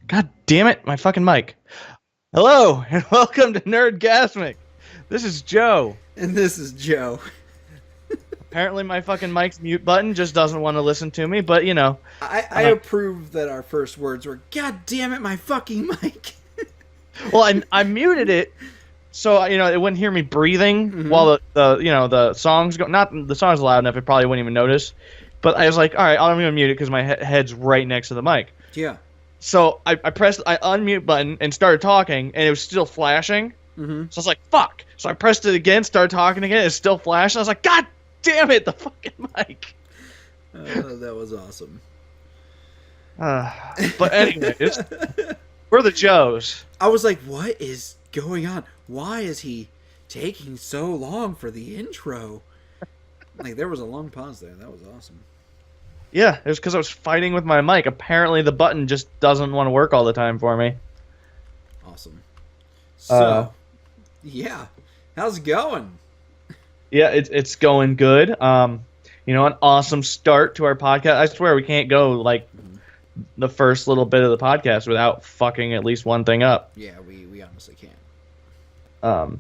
God damn it, my fucking mic. Hello, and welcome to Nerdgasmic. This is Joe. And this is Joe. Apparently my fucking mic's mute button just doesn't want to listen to me, but you know. I approve that our first words were, God damn it, my fucking mic. Well, I muted it so, you know, it wouldn't hear me breathing while the songs go. Not the song's loud enough, it probably wouldn't even notice. But I was like, all right, I'm going to mute it because my head's right next to the mic. Yeah. So I pressed the unmute button and started talking, and it was still flashing. So I was like, fuck. So I pressed it again, started talking again, it's still flashing. I was like, God damn it, the fucking mic. That was awesome. But anyways, we're the Joes. I was like, what is going on? Why is he taking so long for the intro? Like, there was a long pause there. That was awesome. Yeah, it was because I was fighting with my mic. Apparently the button just doesn't want to work all the time for me. Awesome. So, yeah. How's it going? Yeah, it's going good. An awesome start to our podcast. I swear we can't go, like, the first little bit of the podcast without fucking at least one thing up. Yeah, we honestly can't.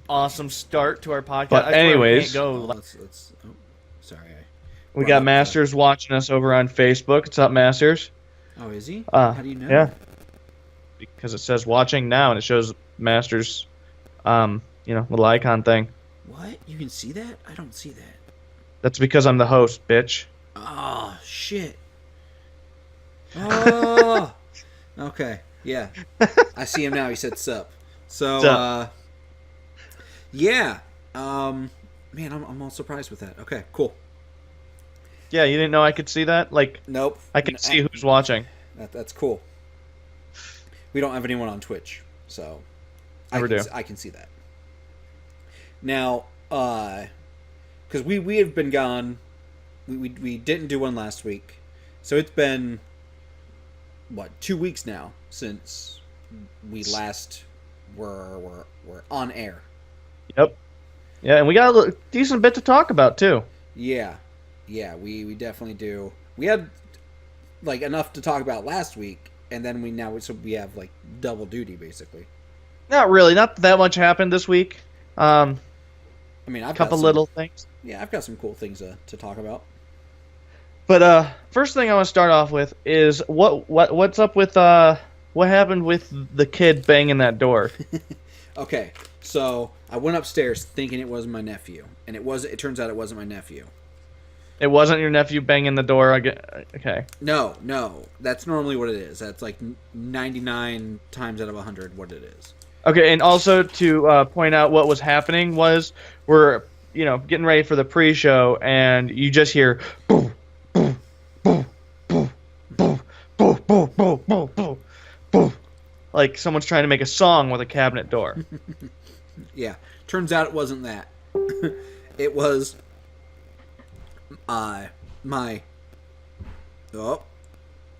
Awesome start to our podcast. But anyways, sorry. We got Masters watching us over on Facebook. What's up, Masters? Oh, is he? How do you know? Yeah. Because it says watching now, and it shows Masters, little icon thing. What? You can see that? I don't see that. That's because I'm the host, bitch. Oh, shit. Oh. Okay. Yeah. I see him now. He said sup. So, yeah. Man, I'm all surprised with that. Okay, cool. Yeah, you didn't know I could see that? Like, nope. I can see who's watching. That's cool. We don't have anyone on Twitch, so I can see that. Now, because we have been gone, we didn't do one last week, so it's been 2 weeks now since we last were on air. Yep. Yeah, and we got a decent bit to talk about too. Yeah, we definitely do. We had like enough to talk about last week, and then we have like double duty basically. Not really. Not that much happened this week. I mean, I've couple little things. Yeah, I've got some cool things to talk about. But first thing I want to start off with is what's up with what happened with the kid banging that door? Okay, so I went upstairs thinking it was my nephew, and it turns out it wasn't my nephew. It wasn't your nephew banging the door again? Okay. No. That's normally what it is. That's like 99 times out of 100 what it is. Okay, and also to point out what was happening was we're, getting ready for the pre-show, and you just hear boom, boom, boom, boom, boom, boom, boom, boom, boom, boom, boom. Like someone's trying to make a song with a cabinet door. Yeah. Turns out it wasn't that. It was...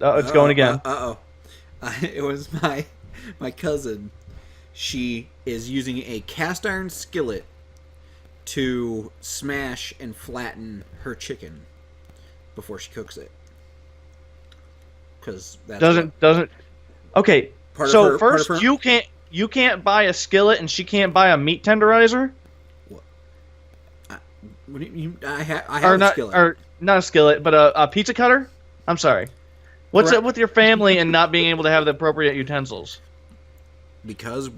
it's going again. It was my cousin. She is using a cast iron skillet to smash and flatten her chicken before she cooks it. Because that doesn't. Okay, so first you can't buy a skillet and she can't buy a meat tenderizer. What do you, I have a skillet. Or not a skillet, but a pizza cutter? I'm sorry. What's up with your family and not being able to have the appropriate utensils? Because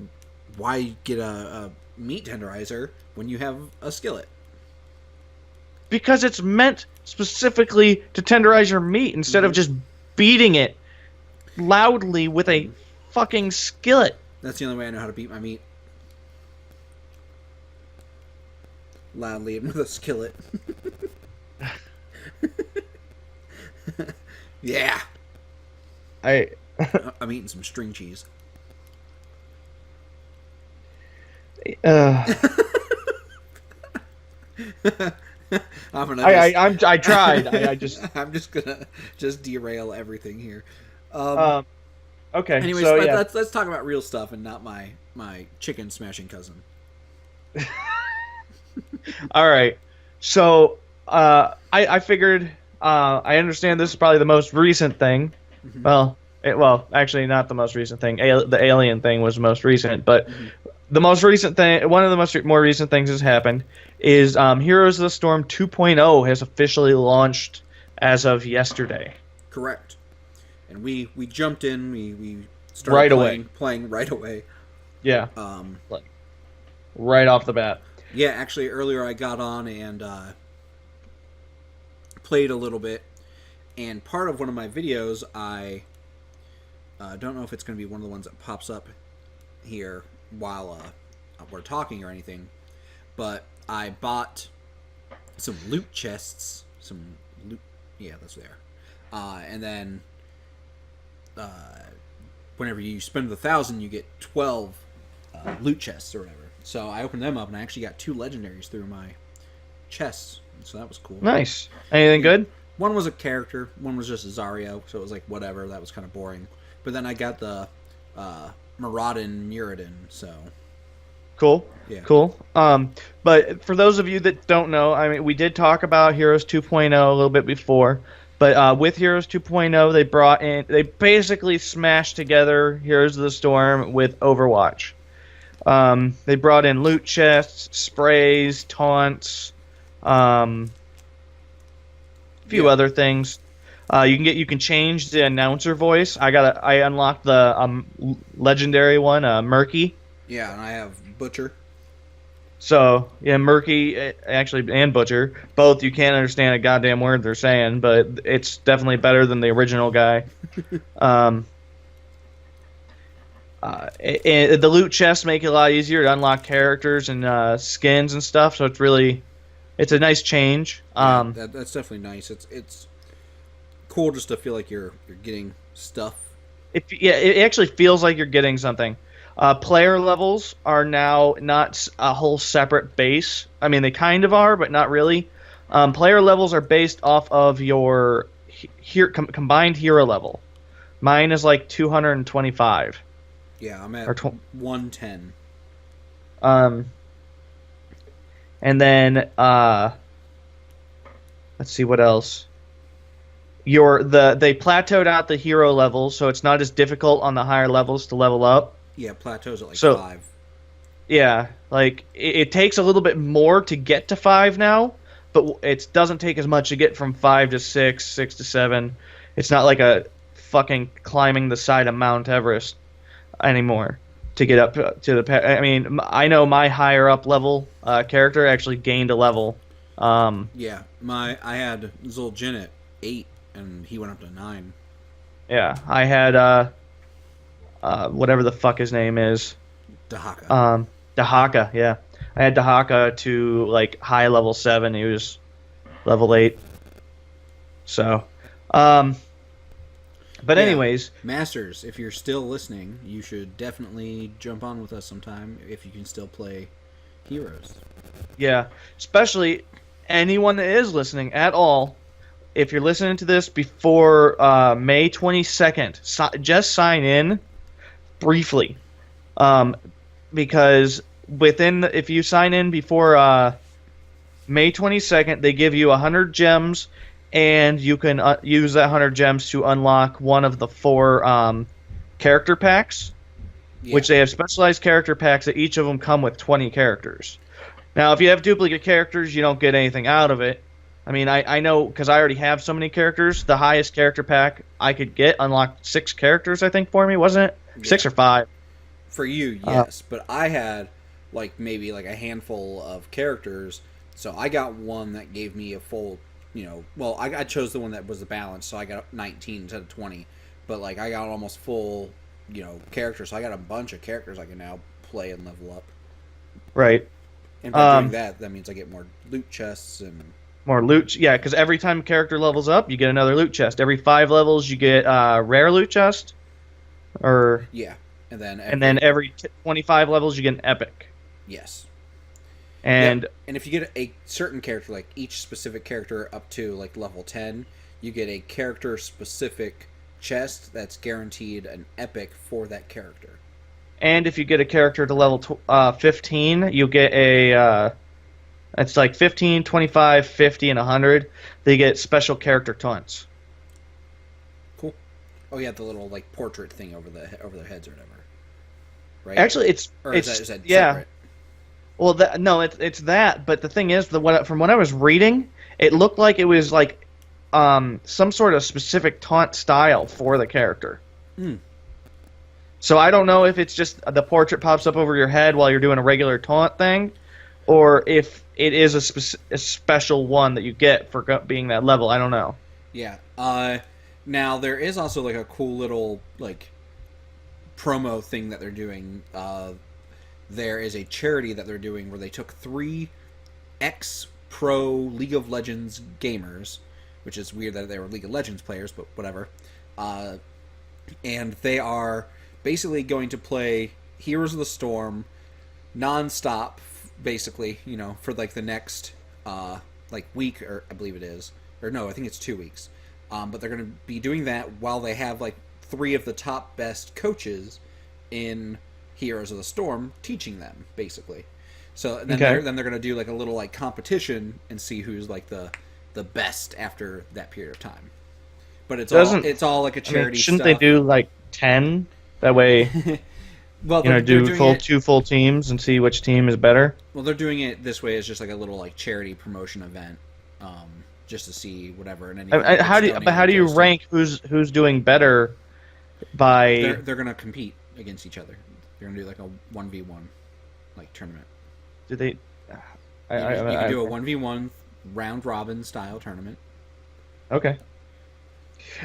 why get a meat tenderizer when you have a skillet? Because it's meant specifically to tenderize your meat instead of just beating it loudly with a fucking skillet. That's the only way I know how to beat my meat. Loudly and with a skillet. Yeah. I'm eating some string cheese. Uh, I tried. I just I'm just gonna derail everything here. um. Okay, Anyways, so yeah. let's talk about real stuff and not my chicken smashing cousin. All right. So I figured I understand this is probably the most recent thing. Mm-hmm. Well, actually, not the most recent thing. The alien thing was the most recent, but Mm-hmm. the most recent thing, one of the more recent things has happened, is Heroes of the Storm 2.0 has officially launched as of yesterday. Correct. And we jumped in. We started Right away. playing right away. Yeah. Um, Like, right off the bat. yeah, actually, earlier I got on and played a little bit. And part of one of my videos, I don't know if it's going to be one of the ones that pops up here while we're talking or anything, but I bought some loot chests, some loot. Yeah, that's there. And then whenever you spend 1,000, you get 12 loot chests or whatever. So I opened them up, and I actually got 2 legendaries through my chests. So that was cool. Nice. Anything good? One was a character, one was just a Zario, so it was like whatever. That was kind of boring. But then I got the Muradin Muradin, so Cool. yeah. Cool. But for those of you that don't know, I mean, we did talk about Heroes 2.0 a little bit before, but with Heroes 2.0, they basically smashed together Heroes of the Storm with Overwatch. They brought in loot chests, sprays, taunts, a few other things. You can change the announcer voice. I unlocked the legendary one, Murky. Yeah, and I have Butcher. So yeah, Murky actually and Butcher, both you can't understand a goddamn word they're saying, but it's definitely better than the original guy. The loot chests make it a lot easier to unlock characters and skins and stuff. So it's a nice change. That's definitely nice. It's cool just to feel like you're getting stuff. It actually feels like you're getting something. Player levels are now not a whole separate base. I mean, they kind of are, but not really. Player levels are based off of your combined hero level. Mine is like 225. Yeah, I'm at 110. And then let's see what else. They plateaued out the hero levels, so it's not as difficult on the higher levels to level up. Yeah, plateaus at 5. Yeah, like it takes a little bit more to get to 5 now, but it doesn't take as much to get from 5 to 6, 6 to 7. It's not like a fucking climbing the side of Mount Everest anymore to get up to the. I mean, I know my higher up level character actually gained a level. Yeah, I had Zul'jin at 8, and he went up to 9. Yeah, I had whatever the fuck his name is. Dahaka. Dahaka, yeah. I had Dahaka to like high level 7. He was level 8. So, but anyways, Masters, if you're still listening, you should definitely jump on with us sometime if you can still play Heroes. Yeah, especially anyone that is listening at all. If you're listening to this before May 22nd, just sign in briefly, because if you sign in before May 22nd, they give you 100 gems, and you can use that 100 gems to unlock one of the 4 character packs, which they have specialized character packs that each of them come with 20 characters. Now, if you have duplicate characters, you don't get anything out of it. I mean, I know because I already have so many characters. The highest character pack I could get unlocked 6 characters, I think, for me, wasn't it? Yeah. 6 or 5. For you, yes. But I had maybe a handful of characters, so I got one that gave me a full, I chose the one that was the balance, so I got 19 instead of 20. But I got almost full, characters, so I got a bunch of characters I can now play and level up. Right. And by doing that means I get more loot chests and More loot, yeah, because every time a character levels up, you get another loot chest. Every 5 levels, you get rare loot chest, or Yeah, and then every 25 levels, you get an epic. Yes. And yep. And if you get a certain character, like each specific character up to like level 10, you get a character specific chest that's guaranteed an epic for that character. And if you get a character to level 15, you get a it's like 15, 25, 50, and 100. They get special character taunts. Cool. Oh yeah, the little like portrait thing over their heads or whatever. Right. Actually, is that yeah. Separate? Well, no, it's that. But the thing is, from what I was reading, it looked like it was like some sort of specific taunt style for the character. So I don't know if it's just the portrait pops up over your head while you're doing a regular taunt thing, or if it is a special one that you get for being that level. I don't know. Yeah. Now there is also like a cool little like promo thing that they're doing. There is a charity that they're doing where they took 3 ex-pro League of Legends gamers, which is weird that they were League of Legends players, but whatever. And they are basically going to play Heroes of the Storm non-stop, basically, for like the next like week, or I believe it is, or no, I think it's 2 weeks. But they're going to be doing that while they have like 3 of the top best coaches in Heroes of the Storm teaching them, basically. So then they're going to do like a little like competition and see who's like the best after that period of time. But it's all like a charity. Shouldn't they do like 10? That way, well, do two full teams and see which team is better. Well, they're doing it this way as just like a little like charity promotion event, just to see whatever. And how do you rank who's doing better? By they're gonna compete against each other. They're gonna do like a 1v1 like tournament. Do they? You can do a 1v1 round robin style tournament. Okay.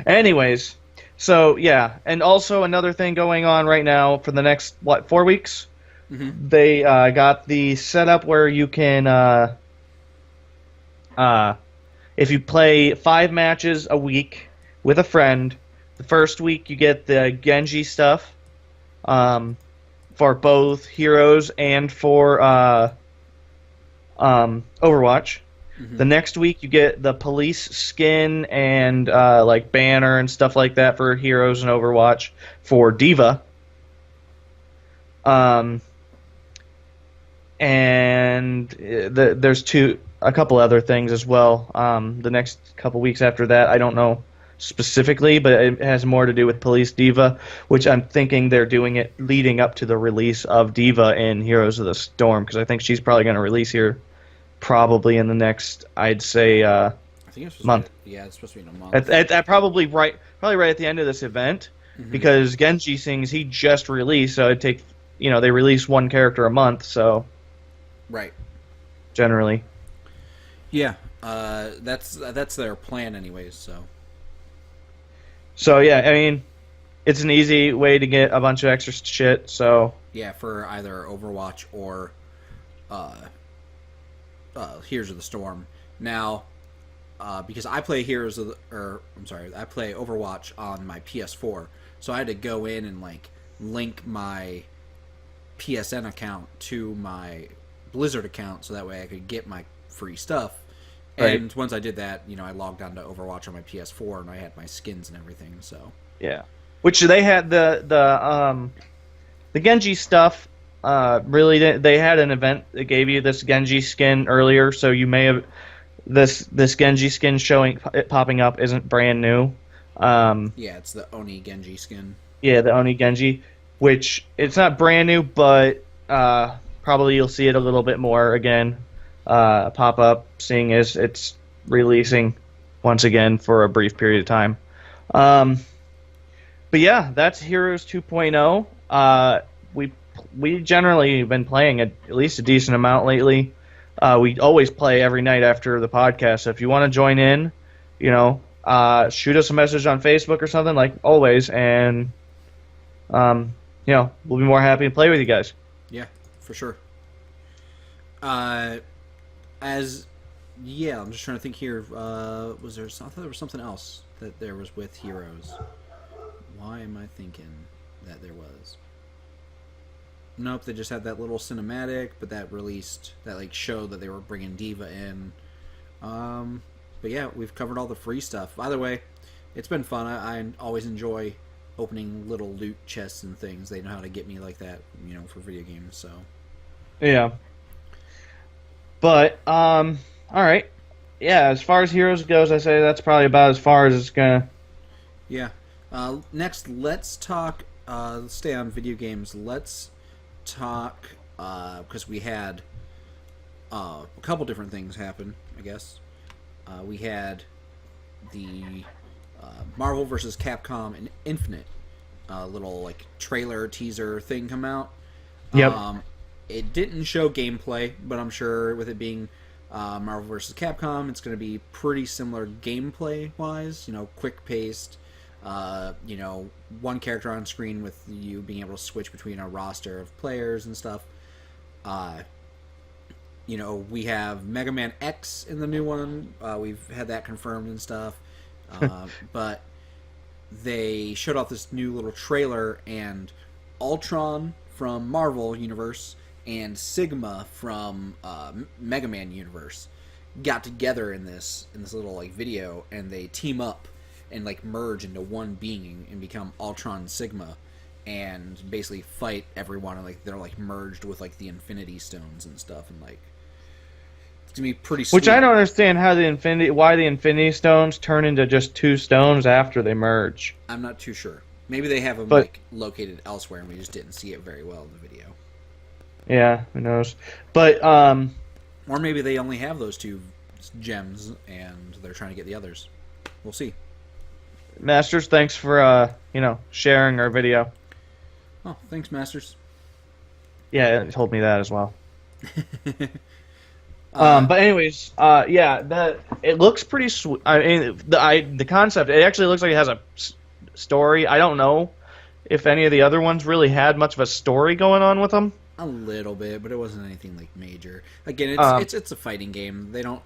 Anyways, so yeah, and also another thing going on right now for the next 4 weeks. Mm-hmm. They got the setup where you can, if you play 5 matches a week with a friend, the first week you get the Genji stuff, for both Heroes and for Overwatch. Mm-hmm. The next week you get the police skin and like banner and stuff like that for Heroes and Overwatch for Diva. And there's a couple other things as well. The next couple weeks after that, I don't know specifically, but it has more to do with Police Diva, which I'm thinking they're doing it leading up to the release of Diva in Heroes of the Storm, because I think she's probably going to release here probably in the next, I'd say, I think it's month. It's supposed to be in a month. At probably right at the end of this event, mm-hmm. because Genji Sings, he just released, so it'd take, they release one character a month, so. Right. Generally. Yeah, that's their plan anyways, so. So, yeah, I mean, it's an easy way to get a bunch of extra shit, so. Yeah, for either Overwatch or Heroes of the Storm. Now, because I play I play Overwatch on my PS4, so I had to go in and, like, link my PSN account to my Blizzard account so that way I could get my free stuff. Right. And once I did that, I logged on to Overwatch on my PS4 and I had my skins and everything. So yeah, which they had the Genji stuff. Really, they had an event that gave you this Genji skin earlier, so you may have this Genji skin popping up isn't brand new. Yeah, it's the Oni Genji skin. Yeah, the Oni Genji, which it's not brand new, but probably you'll see it a little bit more again. Pop up, seeing as it's releasing once again for a brief period of time. But yeah, that's Heroes 2.0. We generally have been playing at least a decent amount lately. We always play every night after the podcast, so if you want to join in, shoot us a message on Facebook or something, like always, and we'll be more happy to play with you guys. Yeah, for sure. As Yeah, I'm just trying to think here. Was there? I thought there was something else that there was with Heroes. Why am I thinking that there was? Nope, they just had that little cinematic, but that released that like showed that they were bringing Diva in. But yeah, we've covered all the free stuff. By the way, it's been fun. I always enjoy opening little loot chests and things. They know how to get me like that, for video games. So Yeah. But all right. Yeah, as far as Heroes goes, I say that's probably about as far as it's gonna. yeah. Next, let's talk. Let's stay on video games. Let's talk because we had a couple different things happen. I guess we had the Marvel vs. Capcom and Infinite little like trailer teaser thing come out. Yep. It didn't show gameplay, but I'm sure with it being Marvel vs. Capcom, it's going to be pretty similar gameplay wise. Quick paced. One character on screen with you being able to switch between a roster of players and stuff. We have Mega Man X in the new one. We've had that confirmed and stuff. But they showed off this new little trailer, and Ultron from Marvel Universe and Sigma from Mega Man Universe got together in this little like video, and they team up and like merge into one being and become Ultron Sigma, and basically fight everyone. And like they're like merged with like the Infinity Stones and stuff, and like it's gonna be pretty sweet. Which I don't understand why the Infinity Stones turn into just two stones after they merge. I'm not too sure. Maybe they have them like located elsewhere, and we just didn't see it very well in the video. Yeah, who knows? But or maybe they only have those two gems, and they're trying to get the others. We'll see. Masters, thanks for sharing our video. Oh, thanks, Masters. Yeah, it told me that as well. But anyways, it looks pretty sweet. I mean, the concept, it actually looks like it has a story. I don't know if any of the other ones really had much of a story going on with them. A little bit, but it wasn't anything like major. Again, it's a fighting game. They don't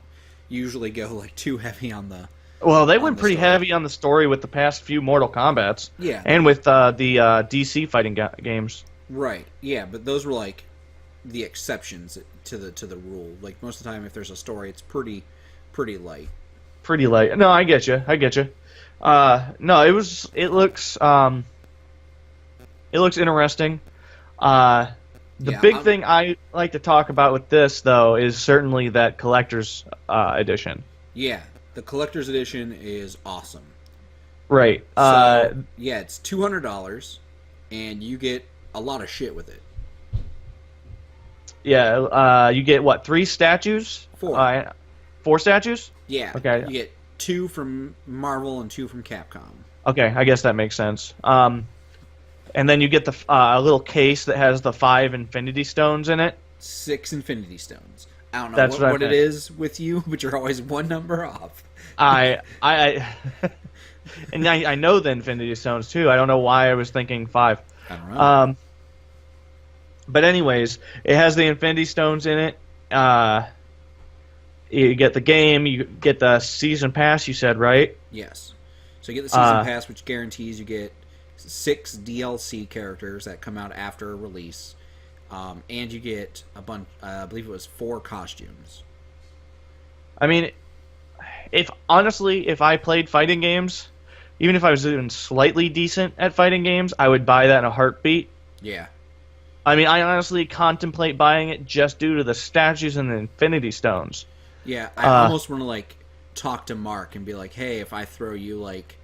usually go like too heavy on the. Well, they went pretty heavy on the story with the past few Mortal Kombats. Yeah. And with the DC fighting games. Right. Yeah, but those were like the exceptions to the rule. Like most of the time, if there's a story, it's pretty light. Pretty light. No, I get you. No, it looks interesting. The big thing I like to talk about with this though is certainly that collector's edition. Yeah. The collector's edition is awesome. Right. It's $200, and you get a lot of shit with it. Yeah, you get what? 3 statues? 4. 4 statues? Yeah. Okay. You get 2 from Marvel and 2 from Capcom. Okay, I guess that makes sense. And then you get a little case that has the 5 Infinity Stones in it. 6 Infinity Stones. I don't know what it is with you, but you're always one number off. And I know the Infinity Stones too. I don't know why I was thinking 5. I don't know. But anyways, it has the Infinity Stones in it. You get the game. You get the season pass. You said, right? Yes. So you get the season pass, which guarantees you get 6 DLC characters that come out after a release. And you get a bunch. I believe it was 4 costumes. I mean, if I played fighting games, even if I was even slightly decent at fighting games, I would buy that in a heartbeat. Yeah. I mean, I honestly contemplate buying it just due to the statues and the Infinity Stones. Yeah, I almost want to like talk to Mark and be like, "Hey, if I throw you like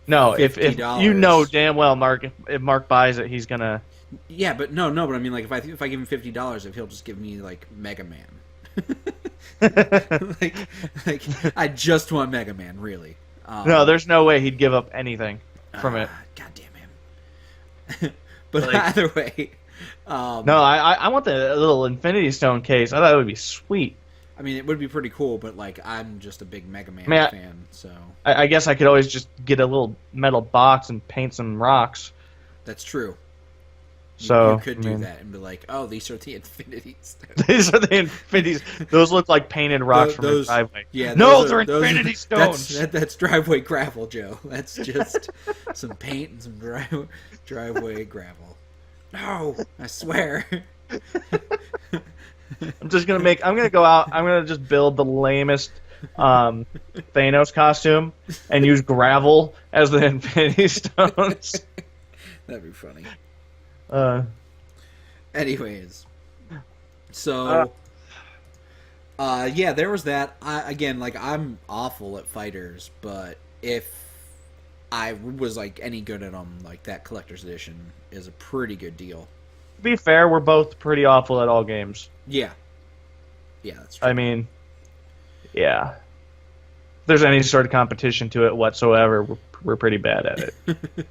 no, if you know damn well, Mark, if Mark buys it, he's gonna." Yeah, but no, but I mean, like, if I give him $50, if he'll just give me like Mega Man, like I just want Mega Man, really. No, there's no way he'd give up anything from it. God damn him. But either way, no, I want the little Infinity Stone case. I thought it would be sweet. I mean, it would be pretty cool, but like, I'm just a big Mega Man fan, so I guess I could always just get a little metal box and paint some rocks. That's true. So you could do that and be like, "Oh, these are the Infinity Stones." These are the Infinity. Those look like painted rocks from the driveway. Yeah, no, they're Infinity Stones. That's driveway gravel, Joe. That's just some paint and some driveway gravel. No, I swear. I'm gonna go out. I'm gonna just build the lamest Thanos costume and use gravel as the Infinity Stones. That'd be funny. Anyways, so yeah, there was that. I'm awful at fighters, but if I was like any good at them, like that collector's edition is a pretty good deal. To be fair, we're both pretty awful at all games. Yeah, that's true. I mean, yeah. If there's any sort of competition to it whatsoever, we're pretty bad at it.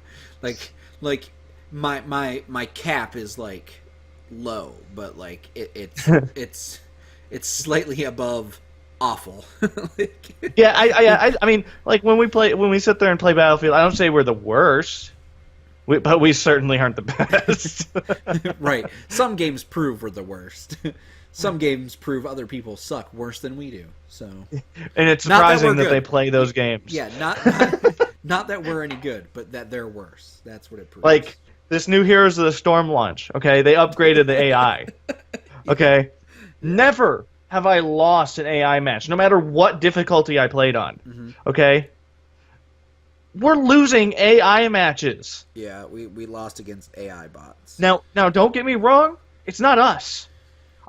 like my cap is like low, but like it's slightly above awful. Yeah, I mean, like when we sit there and play Battlefield, I don't say we're the worst, but we certainly aren't the best. Right. Some games prove we're the worst. Some games prove other people suck worse than we do. So, and it's surprising that they play those games. Yeah, not that we're any good, but that they're worse. That's what it proves. Like this new Heroes of the Storm launch. Okay, they upgraded the AI. Okay, yeah. Never have I lost an AI match, no matter what difficulty I played on. Mm-hmm. Okay, we're losing AI matches. Yeah, we lost against AI bots. Now, don't get me wrong. It's not us.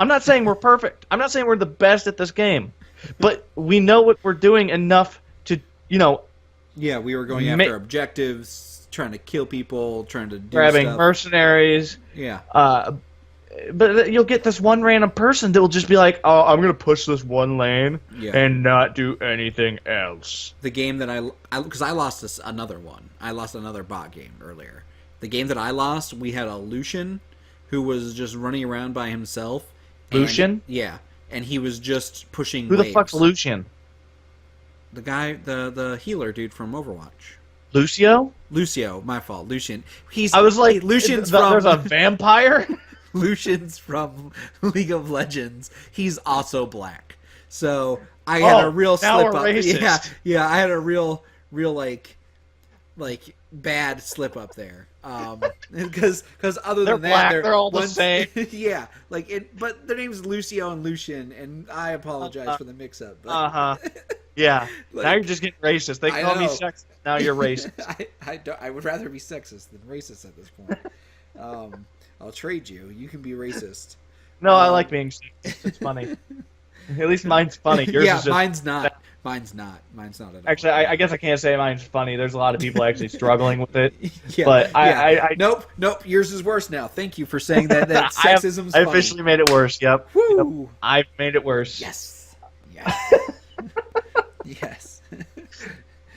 I'm not saying we're perfect. I'm not saying we're the best at this game. But we know what we're doing enough to, Yeah, we were going after objectives, trying to kill people, trying to do grabbing stuff. Mercenaries. Yeah. But you'll get this one random person that will just be like, "Oh, I'm gonna push this one lane and not do anything else." The game that because I lost another one. I lost another bot game earlier. The game that I lost, we had a Lucian who was just running around by himself. Lucian? Yeah, and he was just pushing. Who the fuck's Lucian? The guy, the healer dude from Overwatch. Lucio, my fault. Lucian. I was like, Lucian's there's a vampire. Lucian's from League of Legends. He's also black. So I had a real slip up. Racist. Yeah, I had a real like bad slip up there. Because other than that, they're all the same. Yeah, but their name's Lucio and Lucian, and I apologize for the mix-up. Yeah. Now you're just getting racist. They call me sexist. Now you're racist. I would rather be sexist than racist at this point. I'll trade you. You can be racist. No, I like being sexist. It's funny. At least mine's funny. Yours is just... mine's not. Mine's not at all. Actually, I guess I can't say mine's funny. There's a lot of people actually struggling with it. Yeah, but I nope. Yours is worse now. Thank you for saying that sexism's I officially made it worse. Yep. Woo! Yep. I've made it worse. Yes. Yes.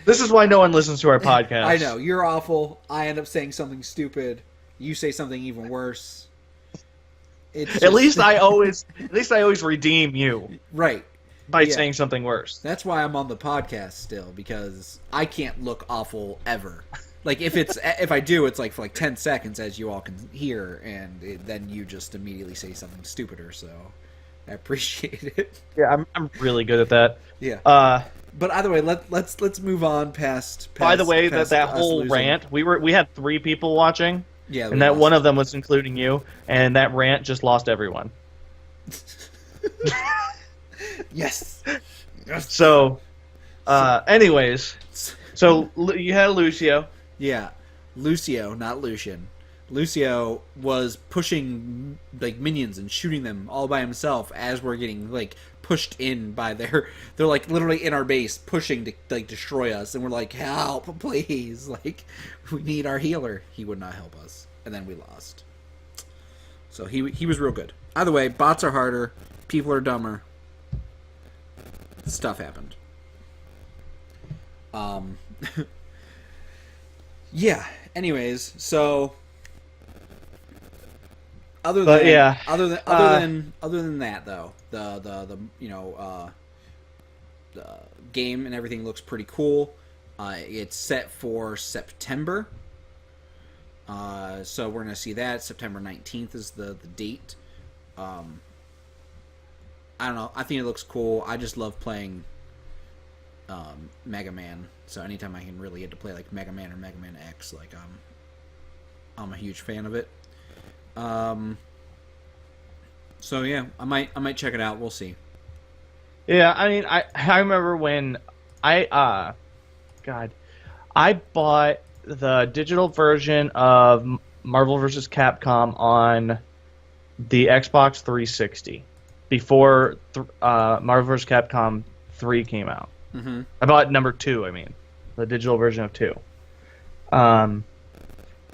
This is why no one listens to our podcast. I know. You're awful. I end up saying something stupid. You say something even worse. At least I always redeem you. Right. By saying something worse. That's why I'm on the podcast still, because I can't look awful ever. Like if I do, it's like for like 10 seconds, as you all can hear, and then you just immediately say something stupider. So I appreciate it. Yeah, I'm really good at that. Yeah. But either way, let's move on past. By the way, that whole rant, we had 3 people watching. Yeah, and that one of them was including you, and that rant just lost everyone. Yes. So, anyways, so you had Lucio. Yeah, Lucio, not Lucian. Lucio was pushing like minions and shooting them all by himself as we're getting like pushed in by they're like literally in our base pushing to like destroy us, and we're like, help, please, like we need our healer. He would not help us, and then we lost. So he was real good. Either way, bots are harder, people are dumber. Stuff happened. Yeah. Anyways, so other than that though, the the game and everything looks pretty cool. It's set for September. So we're going to see that. September 19th is the date. I don't know. I think it looks cool. I just love playing Mega Man. So anytime I can really get to play like Mega Man or Mega Man X, like I'm a huge fan of it. So yeah, I might check it out. We'll see. Yeah, I mean, I remember when I bought the digital version of Marvel vs. Capcom on the Xbox 360 before Marvel vs. Capcom 3 came out. Mm-hmm. I bought number 2. I mean, the digital version of 2.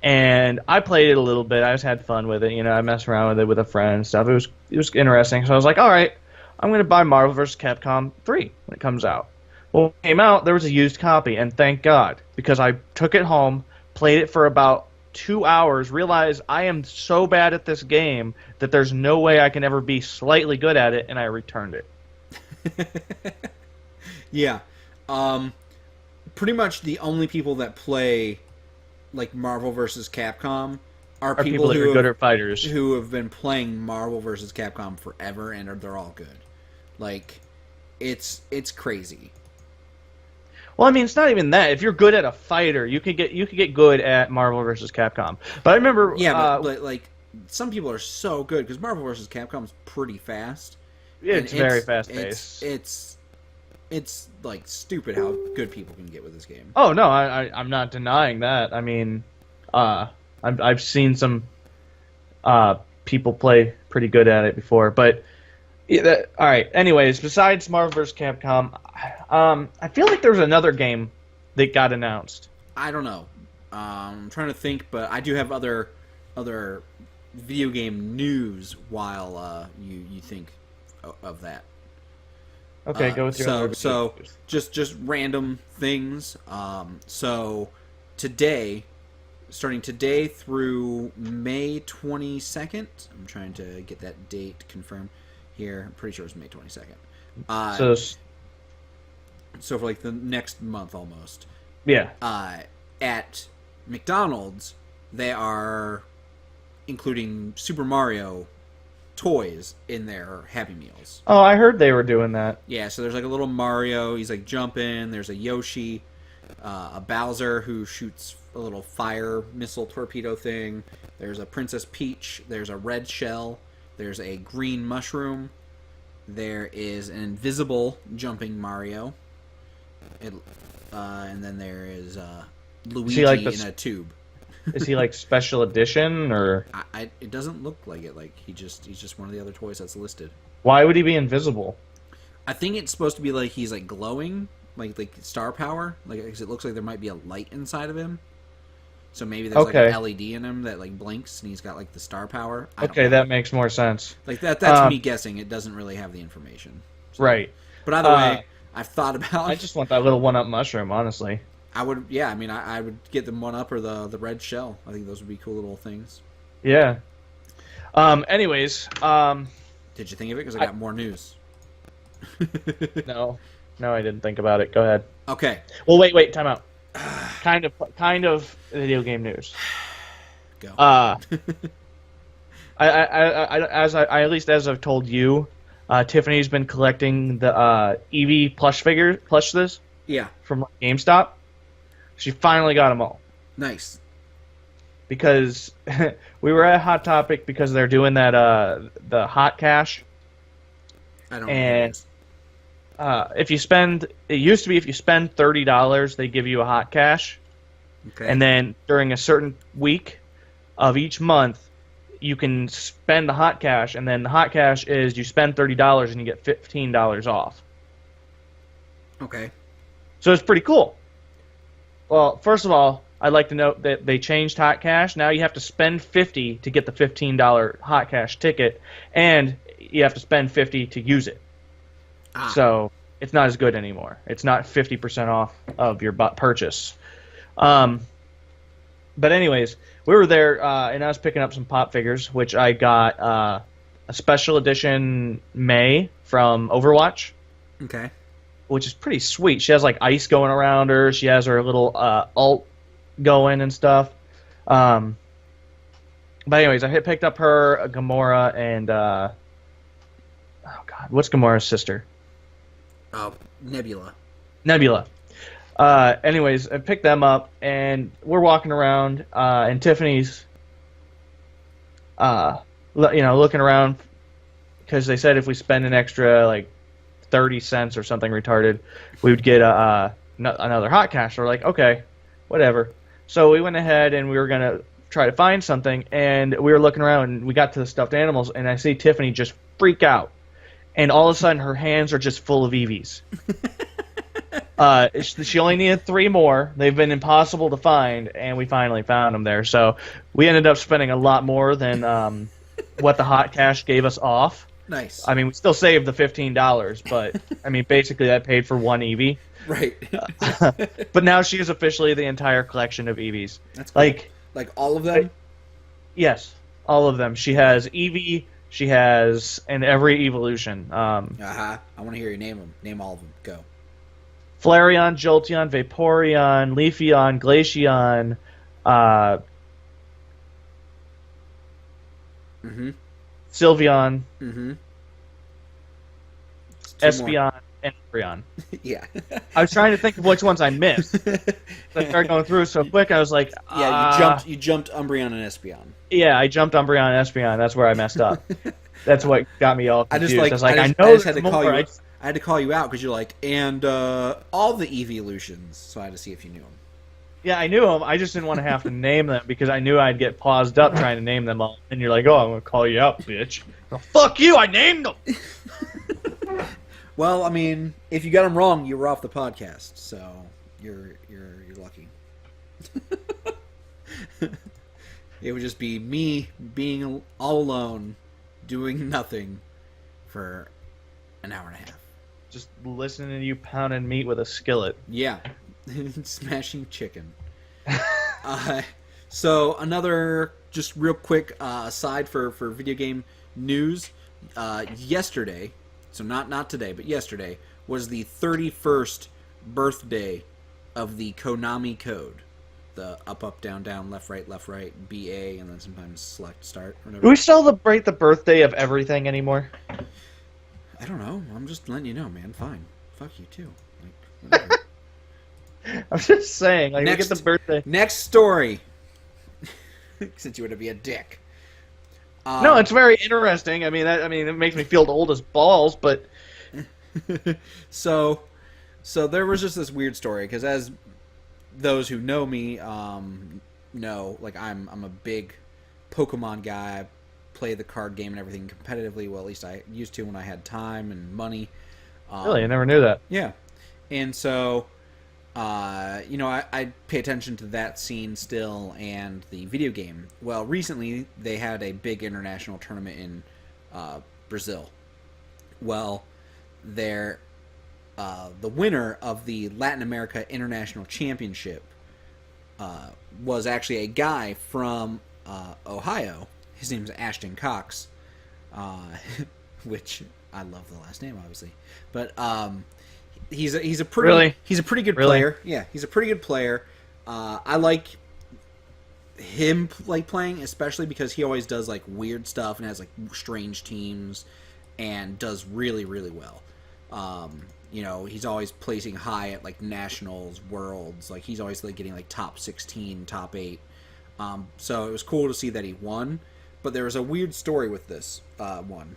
And I played it a little bit. I just had fun with it. You know, I messed around with it with a friend and stuff. It was interesting. So I was like, all right, I'm going to buy Marvel vs. Capcom 3 when it comes out. Well, when it came out, there was a used copy, and thank God, because I took it home, played it for about 2 hours, realized I am so bad at this game that there's no way I can ever be slightly good at it, and I returned it. Yeah. Pretty much the only people that play like Marvel vs. Capcom are people that who are good at fighters, who have been playing Marvel vs. Capcom forever, and they're all good. Like, it's crazy. Well, I mean, it's not even that. If you're good at a fighter, you could get good at Marvel vs. Capcom. But I remember, but like some people are so good because Marvel vs. Capcom is pretty fast. It's very fast paced. It's like stupid how good people can get with this game. Oh no, I'm not denying that. I mean, I've seen some people play pretty good at it before, but all right. Anyways, besides Marvel vs. Capcom, I feel like there was another game that got announced. I don't know. I'm trying to think, but I do have other video game news while you think of that. Okay, go with your so just random things. So starting today through May 22nd. I'm trying to get that date confirmed here. I'm pretty sure it's May 22nd. So for like the next month almost. Yeah. At McDonald's, they are including Super Mario toys in their Happy Meals. Oh, I heard they were doing that. Yeah, so there's like a little Mario. He's like jumping. There's a Yoshi, a Bowser who shoots a little fire missile torpedo thing. There's a Princess Peach. There's a red shell. There's a green mushroom. There is an invisible jumping Mario. And then there is Luigi in a tube. Is he like special edition or? It doesn't look like it. Like he's just one of the other toys that's listed. Why would he be invisible? I think it's supposed to be like he's like glowing, like star power. Like 'cause it looks like there might be a light inside of him. So maybe there's like an LED in him that like blinks, and he's got like the star power. Okay, that makes more sense. Like that's me guessing. It doesn't really have the information. So. Right. But either way, I've thought about. I just want that little one-up mushroom, honestly. I would, yeah. I mean, I would get the one-up or the red shell. I think those would be cool little things. Yeah. Anyways, did you think of it? Because I got more news. No, I didn't think about it. Go ahead. Okay. Well, wait, time out. kind of video game news. Go. I at least as I've told you, Tiffany's been collecting the Eevee plushes. Yeah. From GameStop. She finally got them all. Nice. Because we were at Hot Topic because they're doing that the Hot Cash. I don't know. And if you spend $30, they give you a Hot Cash. Okay. And then during a certain week of each month, you can spend the Hot Cash, and then the Hot Cash is you spend $30 and you get $15 off. Okay. So it's pretty cool. Well, first of all, I'd like to note that they changed Hot Cash. Now you have to spend $50 to get the $15 Hot Cash ticket, and you have to spend $50 to use it. So it's not as good anymore. It's not 50% off of your purchase. But anyways, we were there, and I was picking up some pop figures, which I got a special edition May from Overwatch. Okay. Which is pretty sweet. She has like ice going around her. She has her little ult going and stuff. But anyways, I picked up her, Gamora, and oh god, what's Gamora's sister? Nebula. Nebula. Anyways, I picked them up, and we're walking around, and Tiffany's, looking around because they said if we spend an extra like 30 cents or something retarded, we would get another hot cash. We're like, okay, whatever. So we went ahead and we were gonna try to find something, and we were looking around, and we got to the stuffed animals, and I see Tiffany just freak out, and all of a sudden her hands are just full of Eevees. She only needed 3 more. They've been impossible to find, and we finally found them there. So we ended up spending a lot more than what the hot cash gave us off. Nice. I mean, we still saved the $15, but I mean, basically that paid for 1 Eevee. Right. But now she is officially the entire collection of Eevees. That's cool. Like all of them? Yes, all of them. She has Eevee. She has in every evolution. I want to hear you name them. Name all of them. Go. Flareon, Jolteon, Vaporeon, Leafeon, Glaceon, Sylveon, Espeon, and Umbreon. Yeah. I was trying to think of which ones I missed. I started going through so quick, I was like, you jumped Umbreon and Espeon. Yeah, I jumped Umbreon and Espeon. That's where I messed up. That's what got me all confused. I had to call you out because you're like, and all the evolutions, so I had to see if you knew them. Yeah, I knew them. I just didn't want to have to name them because I knew I'd get paused up trying to name them all. And you're like, oh, I'm going to call you out, bitch. Well, fuck you, I named them! Well, I mean, if you got them wrong, you were off the podcast, so you're lucky. It would just be me being all alone, doing nothing for an hour and a half. Just listening to you pounding meat with a skillet. Yeah. Smashing chicken. So another just real quick aside for video game news. Yesterday, so not today, but yesterday, was the 31st birthday of the Konami code. The up, down, down, left, right, BA, and then sometimes select, start, or whatever. Do we celebrate the birthday of everything anymore? I don't know. I'm just letting you know, man. Fine. Fuck you, too. Like, whatever. I'm just saying, like, we get the birthday. Next story. Since you want to be a dick. No, it's very interesting. I mean, it makes me feel old as balls, but... So there was just this weird story, because as those who know me know, like, I'm a big Pokemon guy. I play the card game and everything competitively. Well, at least I used to when I had time and money. Really? I never knew that. Yeah. And so... I pay attention to that scene still and the video game. Well, recently they had a big international tournament in Brazil. Well, the winner of the Latin America International Championship was actually a guy from Ohio. His name is Ashton Cox, which I love the last name, obviously. But he's a pretty good player. Yeah, he's a pretty good player. I like him playing, especially because he always does like weird stuff and has like strange teams and does really, really well. He's always placing high at like nationals, worlds. Like he's always like getting like top 16, top 8. So it was cool to see that he won. But there was a weird story with this one.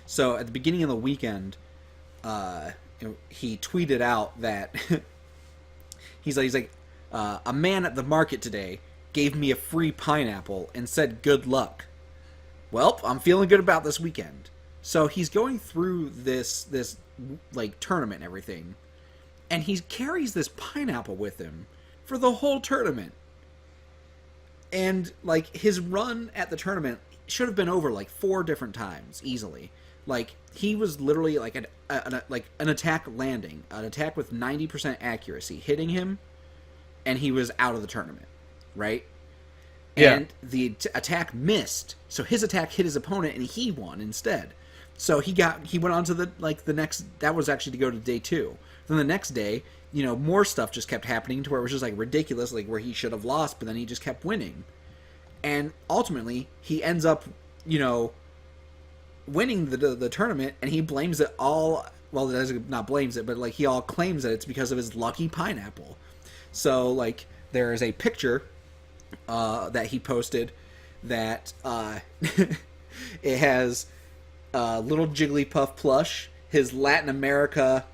So at the beginning of the weekend, he tweeted out that he's like a man at the market today gave me a free pineapple and said good luck. Well, I'm feeling good about this weekend. So he's going through this like tournament and everything, and he carries this pineapple with him for the whole tournament. And like his run at the tournament should have been over like 4 different times easily. Like he was literally like an attack landing, an attack with 90% accuracy hitting him, and he was out of the tournament, right? Yeah. And the attack missed, so his attack hit his opponent, and he won instead. So he went on to the next. That was actually to go to day 2. Then the next day, more stuff just kept happening to where it was just like ridiculous, like where he should have lost, but then he just kept winning. And ultimately, he ends up, winning the tournament, and he blames it all. Well, not blames it, but like he all claims that it's because of his lucky pineapple. So like there is a picture that he posted that it has little Jigglypuff plush, his Latin America,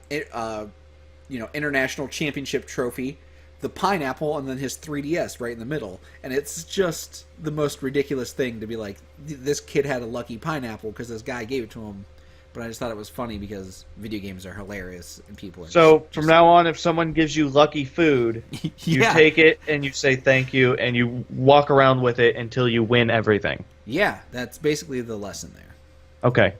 international championship trophy, the pineapple, and then his 3DS right in the middle. And it's just the most ridiculous thing to be like, this kid had a lucky pineapple because this guy gave it to him. But I just thought it was funny because video games are hilarious and people are So from now on, if someone gives you lucky food, you take it and you say thank you and you walk around with it until you win everything. Yeah, that's basically the lesson there. Okay.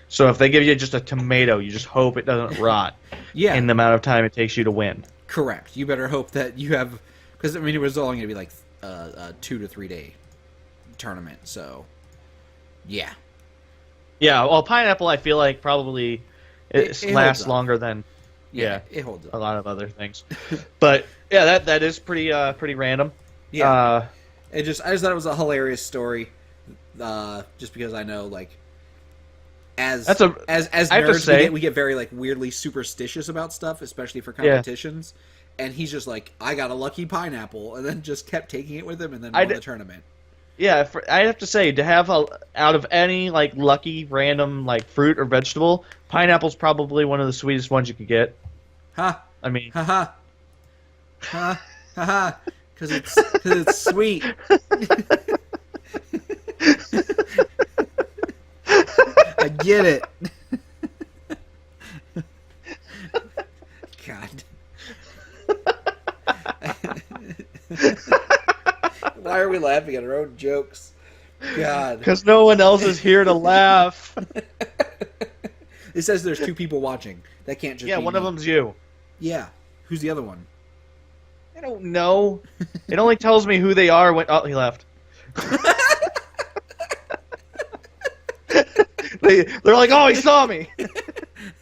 So if they give you just a tomato, you just hope it doesn't rot in the amount of time it takes you to win. Correct. You better hope that you have... Because, it was only going to be like a 2 to 3 day tournament, so... Yeah. Yeah, well, pineapple, I feel like probably it lasts longer than it holds up. A lot of other things. But yeah, that is pretty random. Yeah, I just thought it was a hilarious story. Just because I know like as nerds we get very like weirdly superstitious about stuff, especially for competitions. Yeah. And he's just like, I got a lucky pineapple, and then just kept taking it with him, and then won the tournament. Yeah, I have to say, to have out of any like lucky random like fruit or vegetable, pineapple's probably one of the sweetest ones you could get. Huh? I mean, ha ha, because it's sweet. I get it. God. Why are we laughing at our own jokes? God. Because no one else is here to laugh. It says there's 2 people watching. That can't just be one me. of them's you. Yeah. Who's the other one? I don't know. It only tells me who they are when... Oh, he left. They're like, oh, he saw me.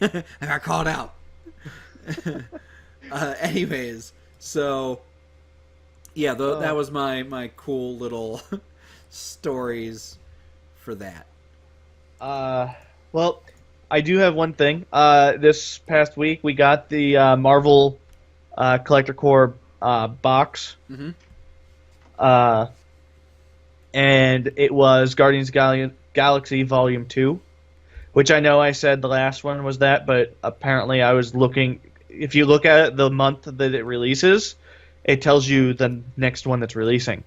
I got called out. Anyways, so... Yeah, that was my cool little stories for that. Well, I do have one thing. This past week, we got the Marvel Collector Core box. Mm-hmm. And it was Guardians Galaxy Volume 2, which I know I said the last one was that, but apparently I was looking... If you look at it the month that it releases... It tells you the next one that's releasing.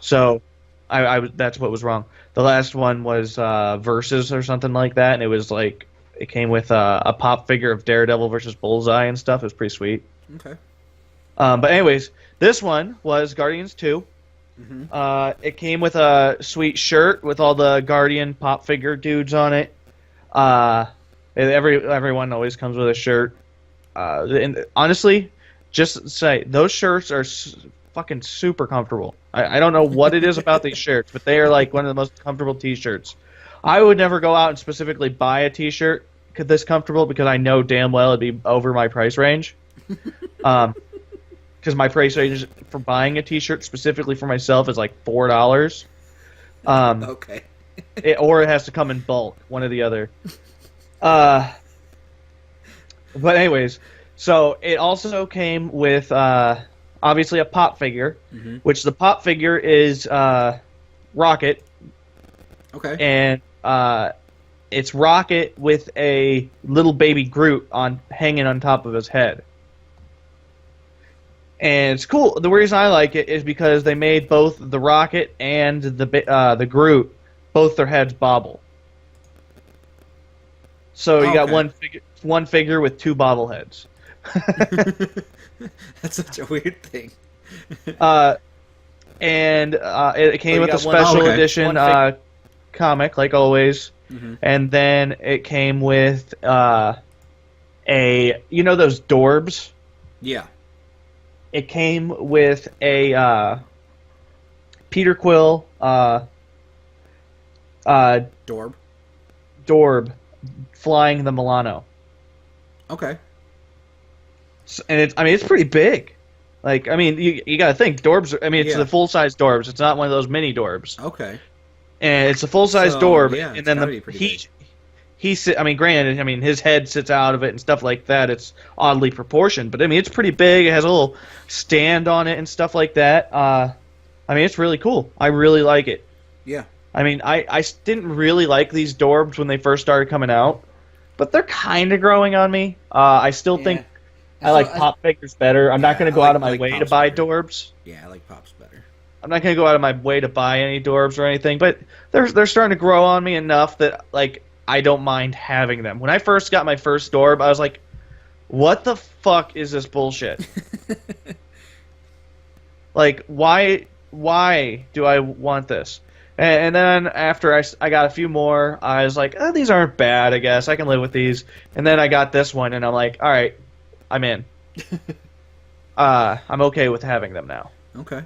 So, that's what was wrong. The last one was Versus or something like that, and it was like it came with a pop figure of Daredevil versus Bullseye and stuff. It was pretty sweet. Okay. But anyways, this one was Guardians 2. Mm-hmm. It came with a sweet shirt with all the Guardian pop figure dudes on it. Everyone always comes with a shirt. And honestly, just say those shirts are fucking super comfortable. I don't know what it is about these shirts, but they are like one of the most comfortable T-shirts. I would never go out and specifically buy a T-shirt this comfortable because I know damn well it'd be over my price range. Because my price range for buying a T-shirt specifically for myself is like $4. Okay. Or it has to come in bulk, one or the other. But anyways, so it also came with obviously a pop figure, which the pop figure is Rocket. Okay. And it's Rocket with a little baby Groot hanging on top of his head. And it's cool. The reason I like it is because they made both the Rocket and the Groot, both their heads bobble. So you got one figure with 2 bobbleheads. That's such a weird thing. And it came with a special edition comic, like always. And then it came with those Dorbs? Yeah. It came with a Peter Quill Dorb flying the Milano. Okay. And it's pretty big. Like, I mean, you got to think Dorbs. I mean, it's Yeah. the full size Dorbs. It's not one of those mini Dorbs. Okay. And it's a full size So Dorb, yeah, and it's then got to be pretty big. I mean, granted, I mean his head sits out of it and stuff like that. It's oddly proportioned, but I mean it's pretty big. It has a little stand on it and stuff like that. I mean it's really cool. I really like it. Yeah. I mean I didn't really like these Dorbs when they first started coming out, but they're kind of growing on me. I still think I like pop figures better. I'm not going to go out of my way to buy Dorbs. Yeah, I like Pops better. I'm not going to go out of my way to buy any Dorbs or anything, but they're starting to grow on me enough that like I don't mind having them. When I first got my first Dorb, I was like, "What the fuck is this bullshit?" Like, why do I want this? And then after I got a few more, I was like, oh, these aren't bad, I guess. I can live with these. And then I got this one, and I'm like, all right, I'm in. I'm okay with having them now. Okay.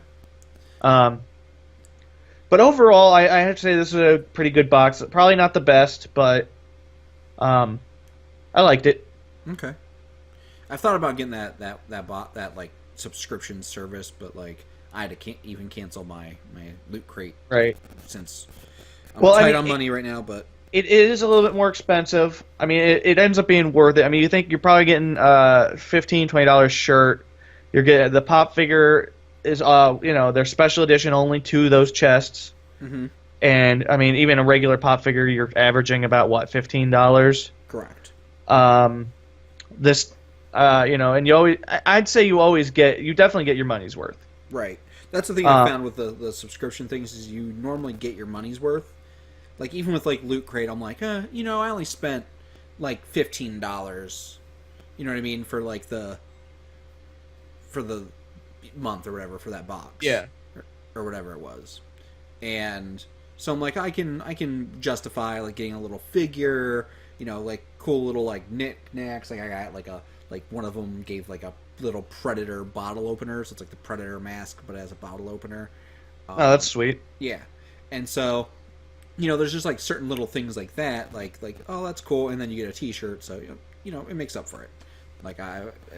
But overall, I have to say this is a pretty good box. Probably not the best, but I liked it. Okay. I've thought about getting that like subscription service, but like I had to even cancel my Loot Crate Right. since I'm tight on money money right now. But it is a little bit more expensive. I mean, it ends up being worth it. I mean, you think you're probably getting $15-$20 shirt. You're getting the pop figure is their special edition only to those chests. Mm-hmm. And I mean, even a regular pop figure, you're averaging about what, $15? Correct. This, and I'd say you definitely get your money's worth. Right. That's the thing I found with the subscription things is you normally get your money's worth. Like even with like Loot Crate, I'm like, I only spent like $15. You know what I mean for the month or whatever for that box. Yeah. Or whatever it was. And so I'm like, I can justify like getting a little figure, like cool little like knickknacks. Like I got like one of them gave like a little Predator bottle opener, so it's like the Predator mask but it has a bottle opener. Oh, that's sweet. Yeah. And so, there's just like certain little things like that, like oh that's cool, and then you get a T-shirt, so it makes up for it. Like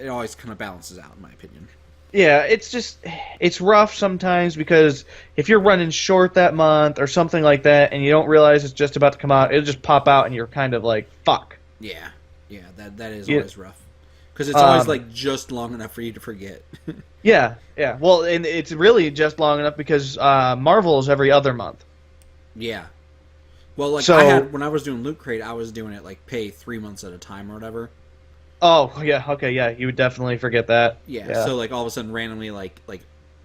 it always kind of balances out in my opinion. Yeah, it's rough sometimes because if you're running short that month or something like that and you don't realize it's just about to come out, it'll just pop out and you're kind of like, fuck. Yeah, that is always rough. Because it's always like just long enough for you to forget. Yeah. Well, and it's really just long enough because Marvel is every other month. Yeah. Well, like when I was doing Loot Crate, I was doing it like pay 3 months at a time or whatever. Oh, yeah, okay, yeah, you would definitely forget that. Yeah, so like all of a sudden randomly like $50,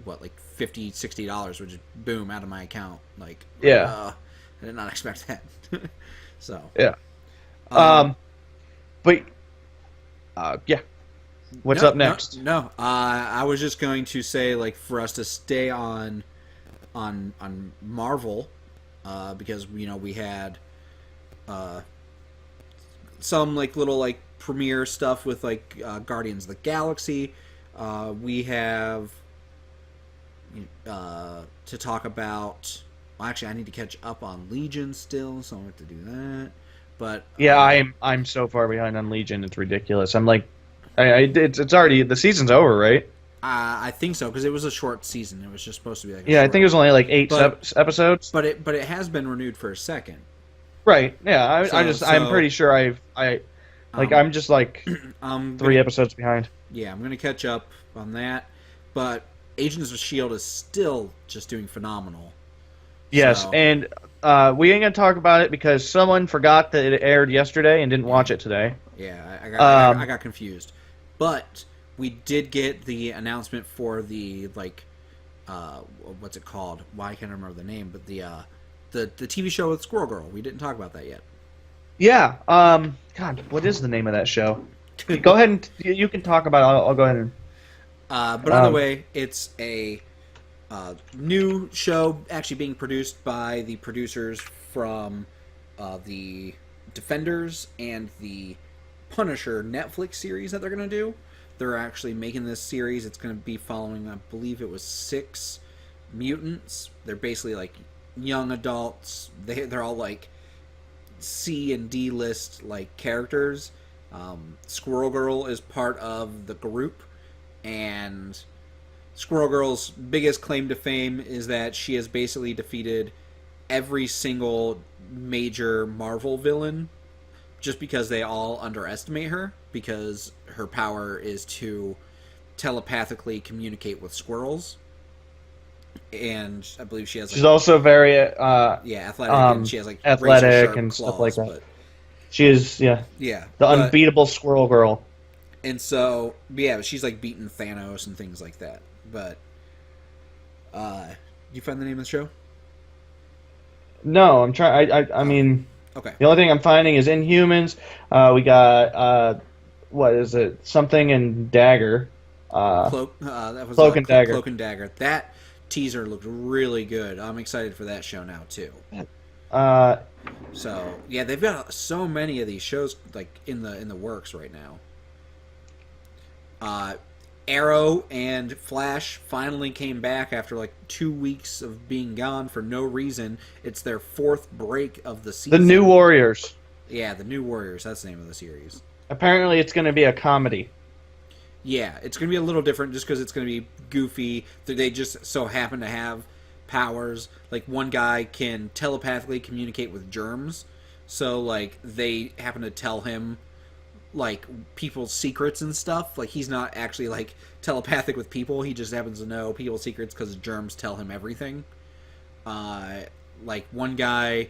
$60 would just boom out of my account. Like, I did not expect that. So. Yeah. Yeah. What's up next? No. I was just going to say like for us to stay on Marvel, because we had some like little like premiere stuff with like Guardians of the Galaxy. We have to talk about. Well, actually, I need to catch up on Legion still, so I have to do that. But yeah, I'm so far behind on Legion, it's ridiculous. I'm like, it's already the season's over, right? I think so because it was a short season. It was just supposed to be like I think it was only like 8 episodes. But it has been renewed for a second. Right. Yeah. I'm pretty sure I'm just like 3 episodes behind. Yeah, I'm gonna catch up on that. But Agents of S.H.I.E.L.D. is still just doing phenomenal. Yes, and we ain't gonna talk about it because someone forgot that it aired yesterday and didn't watch it today. Yeah, I got confused. But we did get the announcement for the what's it called? Why I can't remember the name, but the TV show with Squirrel Girl. We didn't talk about that yet. Yeah. God, what is the name of that show? Go ahead and you can talk about it. I'll go ahead and. But either way, it's a new show actually being produced by the producers from the Defenders and the Punisher Netflix series that they're going to do. They're actually making this series. It's going to be following, I believe it was 6 mutants. They're basically like young adults. They're all like C and D list like characters. Squirrel Girl is part of the group, and Squirrel Girl's biggest claim to fame is that she has basically defeated every single major Marvel villain just because they all underestimate her, because her power is to telepathically communicate with squirrels. And I believe she has. She's also very athletic, and she has like athletic and claws, stuff like that. But, she is the unbeatable Squirrel Girl. And so she's like beating Thanos and things like that. But you find the name of the show? No, I'm trying. I mean, okay. The only thing I'm finding is Inhumans. We got what is it? Something and Dagger. Cloak and Dagger. Cloak and Dagger. That teaser looked really good. I'm excited for that show now too. So yeah, they've got so many of these shows like in the works right now. Arrow and Flash finally came back after like 2 weeks of being gone for no reason. It's their 4th break of the season. The New Warriors. Yeah, the New Warriors. That's the name of the series. Apparently, it's going to be a comedy. Yeah, it's going to be a little different just because it's going to be goofy. They just so happen to have powers. Like, one guy can telepathically communicate with germs. So, like, they happen to tell him, like, people's secrets and stuff. Like, he's not actually, like, telepathic with people. He just happens to know people's secrets because germs tell him everything. Like, one guy,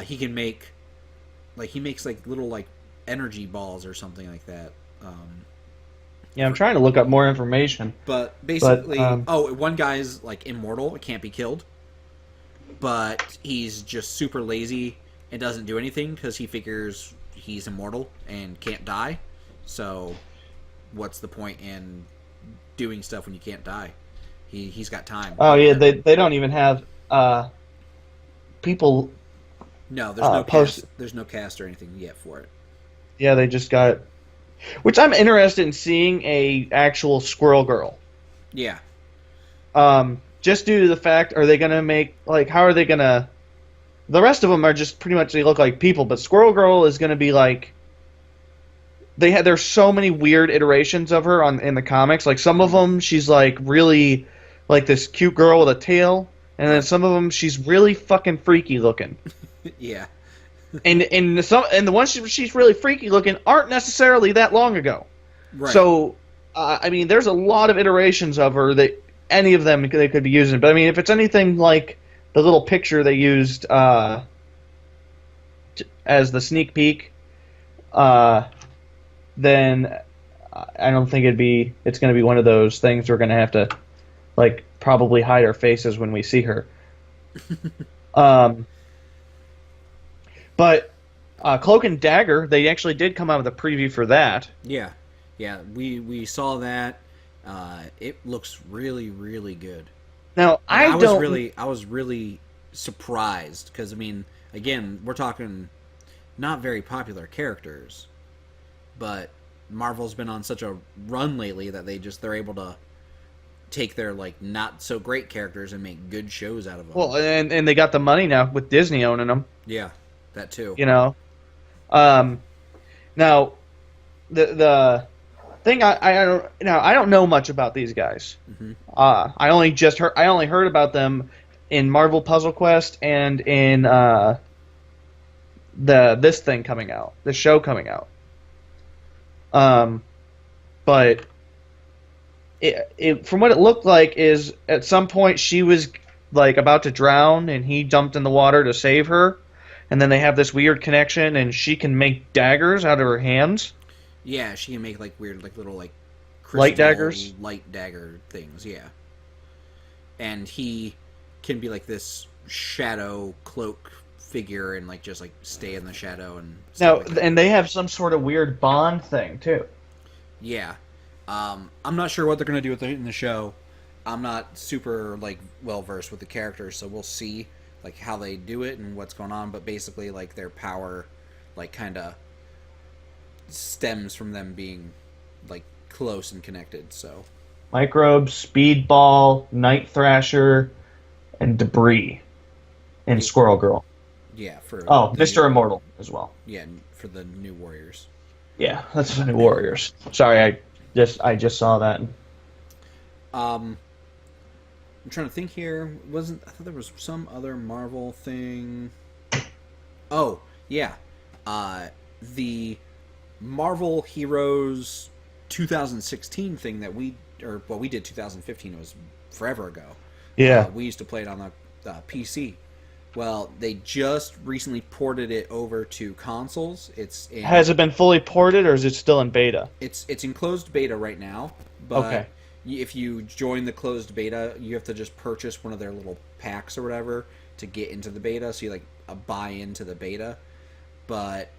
he can make, like, he makes, like, little, like, energy balls or something like that. Yeah, I'm trying to look up more information. But basically, one guy's like immortal; it can't be killed. But he's just super lazy and doesn't do anything because he figures he's immortal and can't die. So, what's the point in doing stuff when you can't die? He's got time. Oh yeah, they don't even have people. No, there's no cast. There's no cast or anything yet for it. Yeah, they just got. Which I'm interested in seeing a actual Squirrel Girl. Yeah. Just due to the fact, are they going to make, like, how are they going to... The rest of them are just pretty much, they look like people, but Squirrel Girl is going to be like... There's so many weird iterations of her in the comics. Like, some of them, she's, like, really, like, this cute girl with a tail, and then some of them, she's really fucking freaky looking. Yeah. And the ones she's really freaky looking aren't necessarily that long ago. Right. So, I mean, there's a lot of iterations of her that any of them they could be using. But I mean, if it's anything like the little picture they used as the sneak peek, then I don't think it's going to be one of those things we're going to have to like probably hide our faces when we see her. But Cloak and Dagger, they actually did come out with a preview for that. Yeah, we saw that. It looks really, really good. Now I was really surprised because I mean, again, we're talking not very popular characters, but Marvel's been on such a run lately that they're able to take their like not so great characters and make good shows out of them. Well, and they got the money now with Disney owning them. Yeah. That too. You know, now the thing I don't know much about these guys. Mm-hmm. I only heard about them in Marvel Puzzle Quest and in this thing coming out, the show coming out. But it from what it looked like is at some point she was like about to drown and he jumped in the water to save her. And then they have this weird connection, and she can make daggers out of her hands. Yeah, she can make like weird, like little like light daggers, light dagger things. Yeah, and he can be like this shadow cloak figure and like just like stay in the shadow and stuff like that. And they have some sort of weird bond thing too. Yeah, I'm not sure what they're gonna do with it in the show. I'm not super like well versed with the characters, so we'll see. Like how they do it and what's going on, but basically like their power like kind of stems from them being like close and connected. So Microbes, Speedball, Night Thrasher, and Debris, and Squirrel Girl. Yeah, for Mr. Immortal as well. Yeah, for the New Warriors. Yeah, that's the New Warriors. Sorry, I just saw that. I'm trying to think here. I thought there was some other Marvel thing. Oh, yeah. The Marvel Heroes 2016 thing that we did 2015. It was forever ago. Yeah. We used to play it on the PC. Well, they just recently ported it over to consoles. Has it been fully ported, or is it still in beta? It's in closed beta right now, but okay. If you join the closed beta, you have to just purchase one of their little packs or whatever to get into the beta. So you buy into the beta, but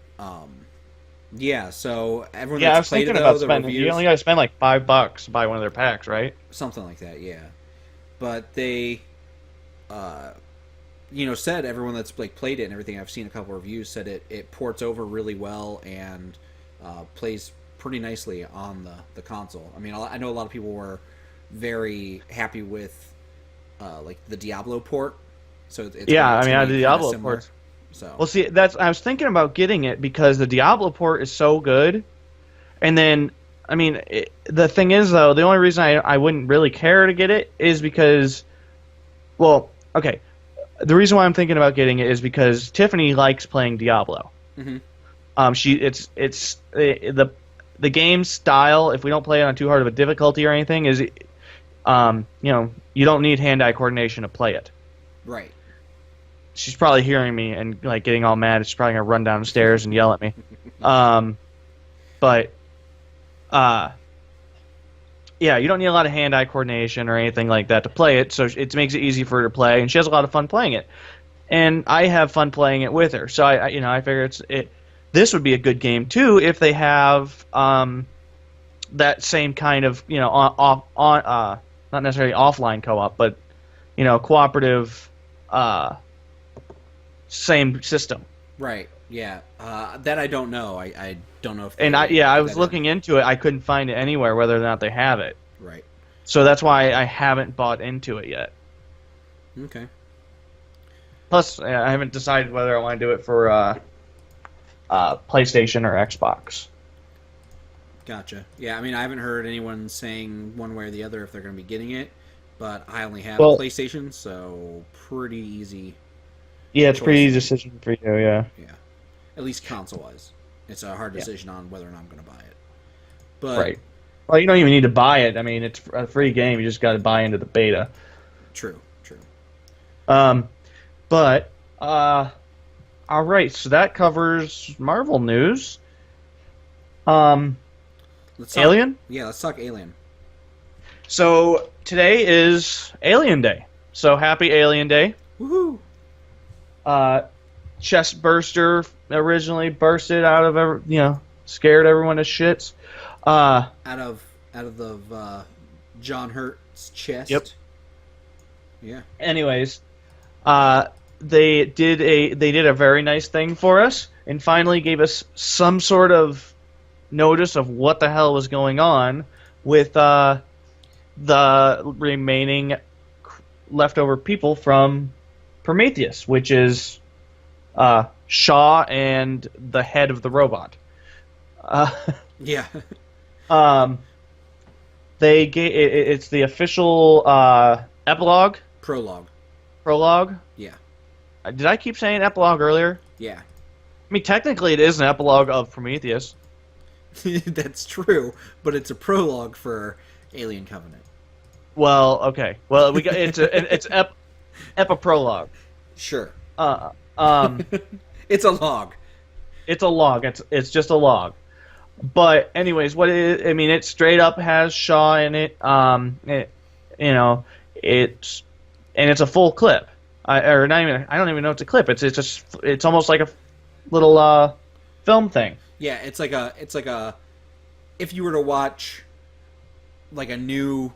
yeah. So everyone I that's was played thinking it, about the spending. reviews, You only got to spend like $5 to buy one of their packs, right? Something like that, yeah. But they, said everyone that's played it and everything. I've seen a couple reviews said it ports over really well and plays pretty nicely on the console. I mean, I know a lot of people were very happy with the Diablo port. So it's the Diablo port. So well, see, I was thinking about getting it because the Diablo port is so good, and then the thing is though, the only reason I wouldn't really care to get it is because, well, okay, the reason why I'm thinking about getting it is because Tiffany likes playing Diablo. Mm-hmm. The game style, if we don't play it on too hard of a difficulty or anything, is, you don't need hand-eye coordination to play it. Right. She's probably hearing me and getting all mad. She's probably gonna run downstairs and yell at me. Yeah, you don't need a lot of hand-eye coordination or anything like that to play it, so it makes it easy for her to play, and she has a lot of fun playing it. And I have fun playing it with her, so I figure this would be a good game too if they have that same kind of not necessarily offline co-op, but cooperative same system. Right. Yeah. That I don't know. I don't know if. I was looking into it. I couldn't find it anywhere whether or not they have it. Right. So that's why I haven't bought into it yet. Okay. Plus, I haven't decided whether I want to do it for PlayStation or Xbox. Gotcha. Yeah, I mean, I haven't heard anyone saying one way or the other if they're going to be getting it, but I only have a PlayStation, so pretty easy. Yeah, it's a pretty easy decision for you, yeah. Yeah. At least console-wise. It's a hard decision on whether or not I'm going to buy it. But right. Well, you don't even need to buy it. I mean, it's a free game. You just got to buy into the beta. True. But, all right, so that covers Marvel news. Alien? Yeah, let's talk Alien. So, today is Alien Day. So, happy Alien Day. Woohoo! Chest burster originally bursted out of scared everyone to shits. Out of the John Hurt's chest. Yep. Yeah. Anyways, they did a very nice thing for us and finally gave us some sort of notice of what the hell was going on with the remaining leftover people from Prometheus, which is Shaw and the head of the robot. Yeah. They it's the official epilogue. Prologue. Yeah. Did I keep saying epilogue earlier? Yeah. I mean, technically, it is an epilogue of Prometheus. That's true, but it's a prologue for Alien Covenant. Well, okay. Well, it's epiprologue. Sure. It's a log. It's a log. It's just a log. But anyways, it straight up has Shaw in it. It's a full clip. I don't even know it's a clip. It's almost like a little film thing. Yeah, it's like a if you were to watch like a new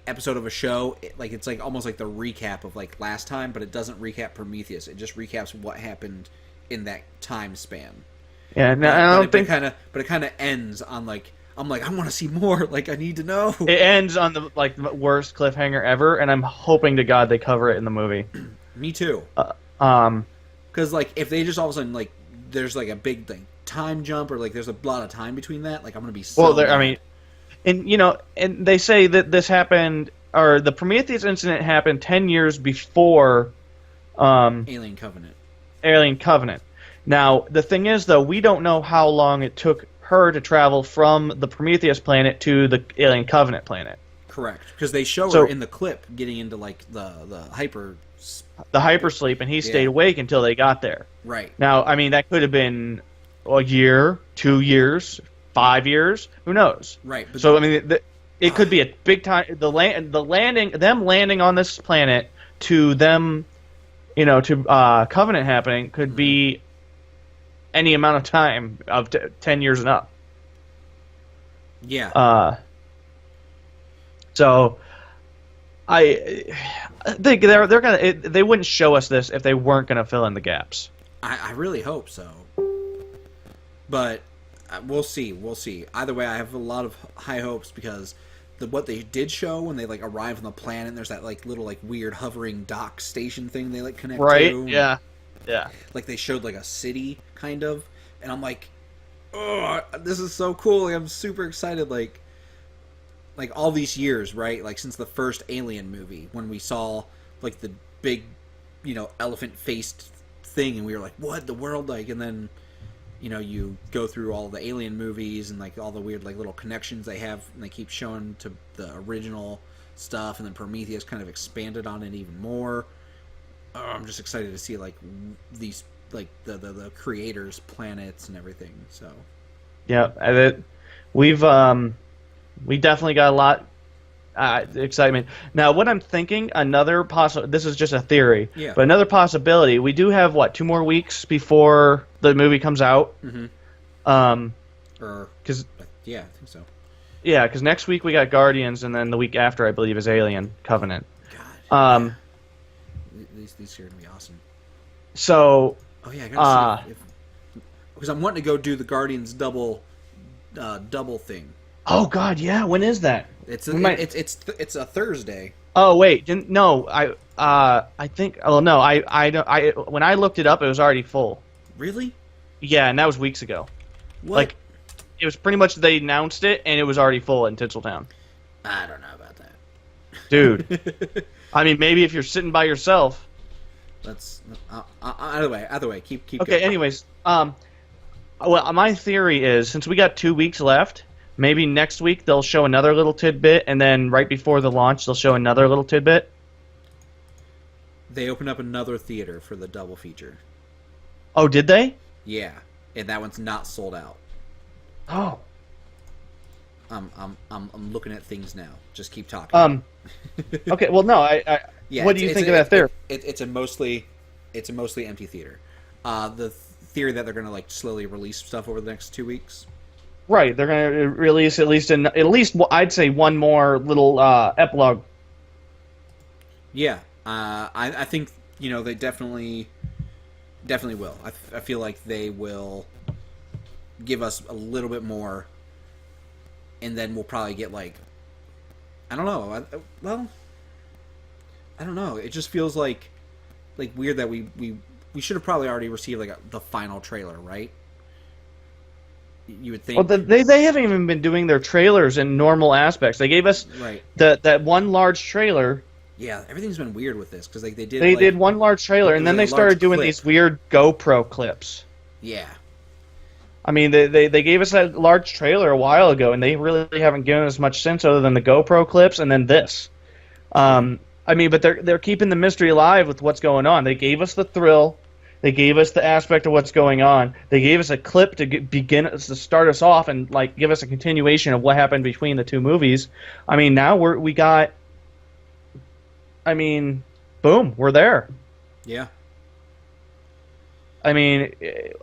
episode of a show, it's almost like the recap of last time, but it doesn't recap Prometheus. It just recaps what happened in that time span. Yeah, but it kind of ends on I'm I want to see more. I need to know. It ends on the worst cliffhanger ever, and I'm hoping to God they cover it in the movie. Me too. Because if they just all of a sudden there's a big time jump or there's a lot of time between that, I'm gonna be so. Well, and they say that this happened or the Prometheus incident happened 10 years before Alien Covenant. Alien Covenant. Now, the thing is, though, we don't know how long it took her to travel from the Prometheus planet to the Alien Covenant planet. Correct, because they show her in the clip getting into like the hypersleep, and he stayed awake until they got there. Right. Now, I mean, that could have been a year, 2 years, 5 years. Who knows? Right. But so I mean, it could be a big time. Them landing on this planet to them, to Covenant happening could be any amount of time of 10 years and up. Yeah. So I think they wouldn't show us this if they weren't gonna fill in the gaps. I really hope so. But we'll see. We'll see. Either way, I have a lot of high hopes because what they did show when they like arrive on the planet, there's that like little like weird hovering dock station thing they like connect to. Right? Yeah. Yeah. Like they showed like a city kind of, and I'm like, oh, this is so cool. Like, I'm super excited. Like all these years, right? Like since the first Alien movie, when we saw like the big, elephant-faced thing, and we were like, "What the world?" Like, and then, you go through all the Alien movies and like all the weird like little connections they have, and they keep showing to the original stuff, and then Prometheus kind of expanded on it even more. I'm just excited to see like these like the creators' planets and everything. So, yeah, we definitely got a lot excitement. Now, what I'm thinking, this is just a theory, but another possibility, we do have, 2 more weeks before the movie comes out? Mm-hmm. Yeah, I think so. Yeah, because next week we got Guardians, and then the week after, I believe, is Alien Covenant. God. These are going to be awesome. So... Oh, yeah, I got to see because I'm wanting to go do the Guardians double thing. Oh God, yeah. When is that? It's a Thursday. Oh wait, no. I think. Oh no, I when I looked it up, it was already full. Really? Yeah, and that was weeks ago. What? Like, it was pretty much they announced it, and it was already full in Tinseltown. I don't know about that, dude. I mean, maybe if you're sitting by yourself. Let's either way. Keep. Okay. Going. Anyways, well, my theory is since we got 2 weeks left. Maybe next week they'll show another little tidbit, and then right before the launch they'll show another little tidbit. They opened up another theater for the double feature. Oh, did they? Yeah, and that one's not sold out. Oh. I'm looking at things now. Just keep talking. Okay. Well, no. Yeah, what do you think of that theory? It's a mostly empty theater. The theory that they're going to like slowly release stuff over the next 2 weeks. Right, they're going to release at least I'd say one more little epilogue. Yeah, I think they definitely will. I feel like they will give us a little bit more, and then we'll probably get like I don't know. I don't know. It just feels like weird that we should have probably already received like the final trailer, right? You would think. Well, they haven't even been doing their trailers in normal aspects. They gave us that one large trailer. Yeah, everything's been weird with this because they did one large trailer, and then they started doing these weird GoPro clips. Yeah. I mean, they gave us that large trailer a while ago, and they really haven't given us much since, other than the GoPro clips and then this. I mean, but they're keeping the mystery alive with what's going on. They gave us the thrill. They gave us the aspect of what's going on. They gave us a clip to start us off and like give us a continuation of what happened between the two movies. I mean, now we got. I mean, boom, we're there. Yeah. I mean,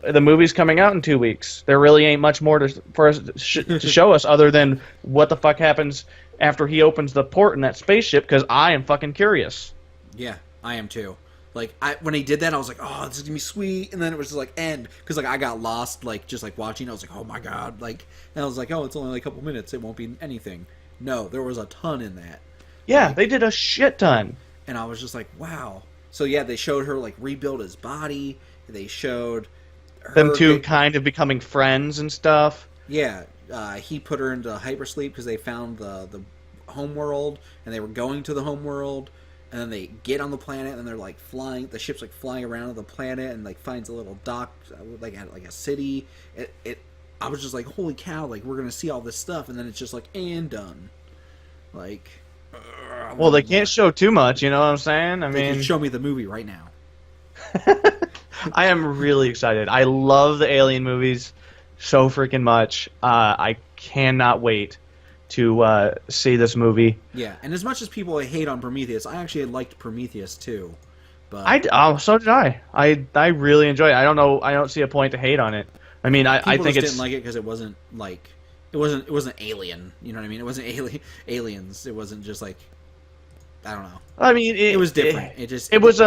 the movie's coming out in 2 weeks. There really ain't much more for us to show us other than what the fuck happens after he opens the port in that spaceship. Because I am fucking curious. Yeah, I am too. Like, when he did that, I was like, oh, this is gonna be sweet. And then it was just like, end. Because, like, I got lost, like, just, like, watching. I was like, oh, my God. Like, and I was like, oh, it's only, like, a couple minutes. It won't be anything. No, there was a ton in that. Yeah, like, they did a shit ton. And I was just like, wow. So, yeah, they showed her, like, rebuild his body. They showed her them two kind of becoming friends and stuff. Yeah. He put her into hypersleep because they found the homeworld, and they were going to the homeworld, and then they get on the planet, and they're like flying. The ship's like flying around on the planet, and like finds a little dock, like at like a city. I was just like, holy cow! Like we're gonna see all this stuff, and then it's just like and done. Like, well, they can't show too much. You know what I'm saying? I they mean, can show me the movie right now. I am really excited. I love the Alien movies so freaking much. I cannot wait to see this movie. Yeah, and as much as people hate on Prometheus, I actually liked Prometheus too. But so did I. I really enjoy it. I don't know. I don't see a point to hate on it. I mean, I think didn't like it because it wasn't like it wasn't Alien. You know what I mean? It wasn't aliens. It wasn't just like I don't know. I mean, it was different. It was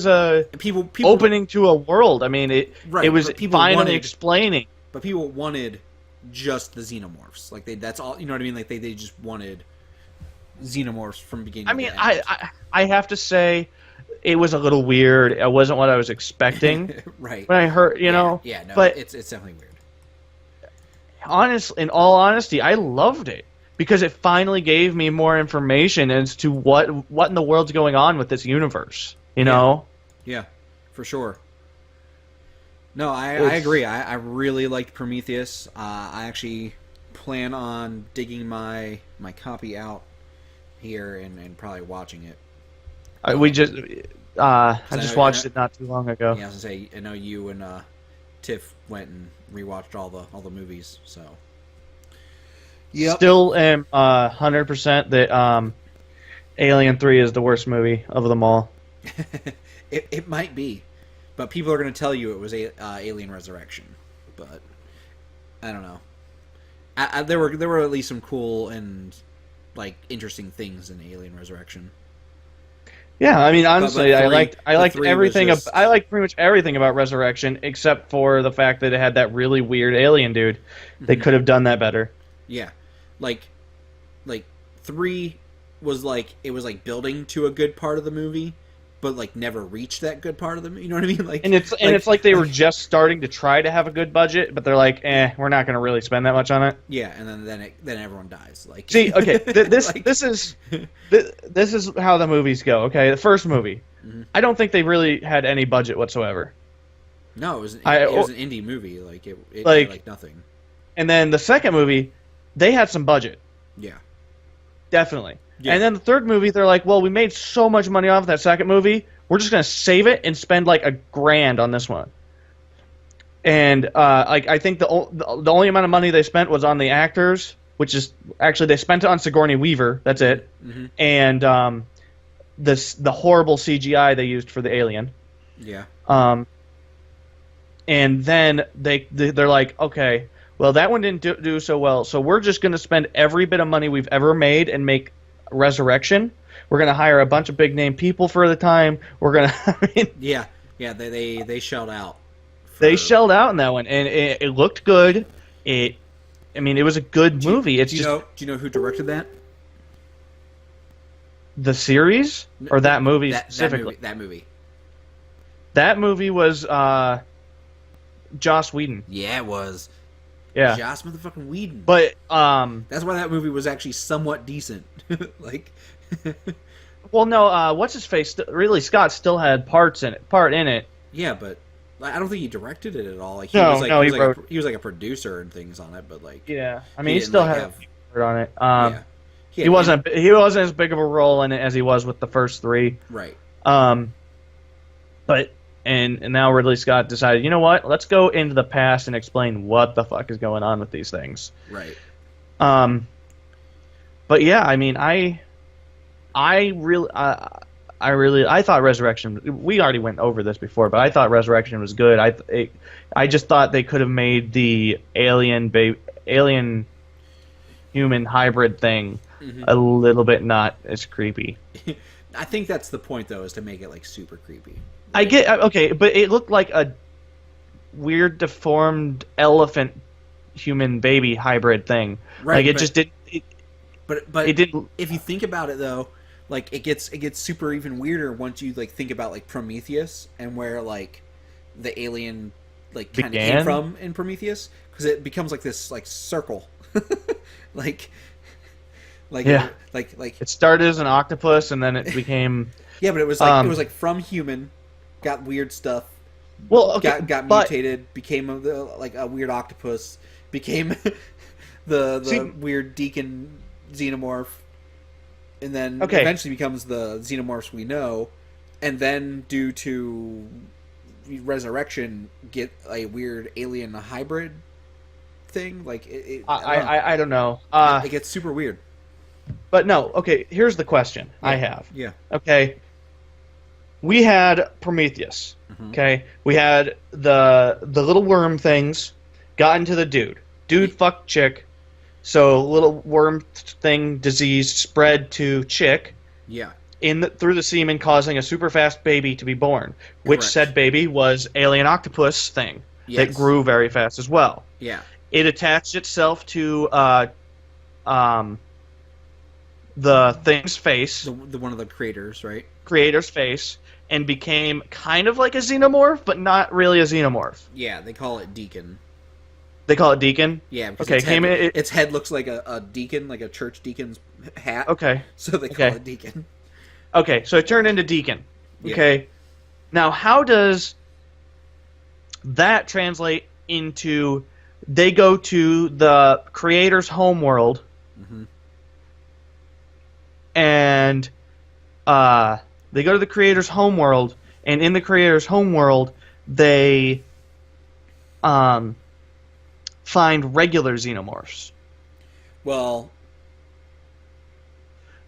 a people opening to a world. I mean, it was finally explaining. But people wanted just the xenomorphs. Like that's all. You know what I mean? Like they just wanted xenomorphs from beginning. I mean, I have to say, it was a little weird. It wasn't what I was expecting. Right. When I heard, you know. Yeah. No. But it's definitely weird. In all honesty, I loved it because it finally gave me more information as to what in the world's going on with this universe. You know. Yeah, for sure. No, I agree. I really liked Prometheus. I actually plan on digging my copy out here and probably watching it. I just watched it not too long ago. Yeah, I was gonna say, I know you and Tiff went and rewatched all the movies. So, yep. Still am 100% that Alien 3 is the worst movie of them all. It might be. But people are going to tell you it was Alien Resurrection. But I don't know. There were at least some cool and like interesting things in Alien Resurrection. Yeah, I mean honestly, I liked everything. Just... I liked pretty much everything about Resurrection except for the fact that it had that really weird alien dude. They could have done that better. Yeah, like 3 was like it was like building to a good part of the movie. But like never reached that good part of them. You know what I mean? Like, it's like they were just starting to try to have a good budget, but they're like, we're not going to really spend that much on it. Yeah, and then everyone dies. Like, see, okay, this is how the movies go. Okay, the first movie, I don't think they really had any budget whatsoever. No, it was an indie movie. Like it like nothing. And then the second movie, they had some budget. Yeah, definitely. Yeah. And then the third movie, they're like, well, we made so much money off that second movie, we're just going to save it and spend like $1,000 on this one. And I think the only amount of money they spent was on the actors, which is actually they spent it on Sigourney Weaver. That's it. And the horrible CGI they used for the alien. Yeah. And then they're like, okay, well, that one didn't do so well, so we're just going to spend every bit of money we've ever made and make Resurrection. We're gonna hire a bunch of big name people for the time. We're gonna. I mean, yeah. They shelled out. They shelled out in that one, and it looked good. It was a good movie. Do you know who directed that? The series or that movie specifically? That movie. That movie was Joss Whedon. Yeah, it was. Yeah, Joss motherfucking Whedon. But that's why that movie was actually somewhat decent. Like, well, no, what's his face? Ridley Scott still had part in it. Yeah, but I don't think he directed it at all. Like, he was like a producer and things on it. But like, yeah, I mean, he still had a part on it. Yeah. He wasn't as big of a role in it as he was with the first 3. Right. But. And now Ridley Scott decided, you know what? Let's go into the past and explain what the fuck is going on with these things. Right. But yeah, I mean, I thought Resurrection. We already went over this before, but I thought Resurrection was good. I just thought they could have made the alien human hybrid thing a little bit not as creepy. I think that's the point, though, is to make it like super creepy. I get okay, but it looked like a weird, deformed elephant human baby hybrid thing. Right, like it just didn't. But it didn't. If you think about it, though, like it gets super even weirder once you like think about like Prometheus and where like the alien like kind of came from in Prometheus, because it becomes like this like circle, like Like, Yeah. like. It started as an octopus, and then it became. Yeah, but it was like from human, got weird stuff. Well, okay, got but mutated, became a weird octopus, became the weird deacon xenomorph, and then eventually becomes the xenomorphs we know, and then due to resurrection, get a weird alien hybrid thing. Like I don't know. It gets super weird. But no, okay. Here's the question I have. Yeah. Okay. We had Prometheus. Mm-hmm. Okay. We had the little worm things got into the dude. Dude fucked chick. So little worm thing disease spread to chick. Yeah. Through the semen, causing a super fast baby to be born, which said baby was alien octopus thing that grew very fast as well. Yeah. It attached itself to the thing's face, the one of the creators, right? Creator's face, and became kind of like a xenomorph, but not really a xenomorph. Yeah, they call it Deacon. They call it Deacon? Yeah, because its head looks like a deacon, like a church deacon's hat. Okay. So they call it Deacon. Okay, so it turned into Deacon. Okay. Yeah. Now, how does that translate into they go to the creator's homeworld and they go to the creator's homeworld, and in the creator's homeworld they find regular xenomorphs? Well,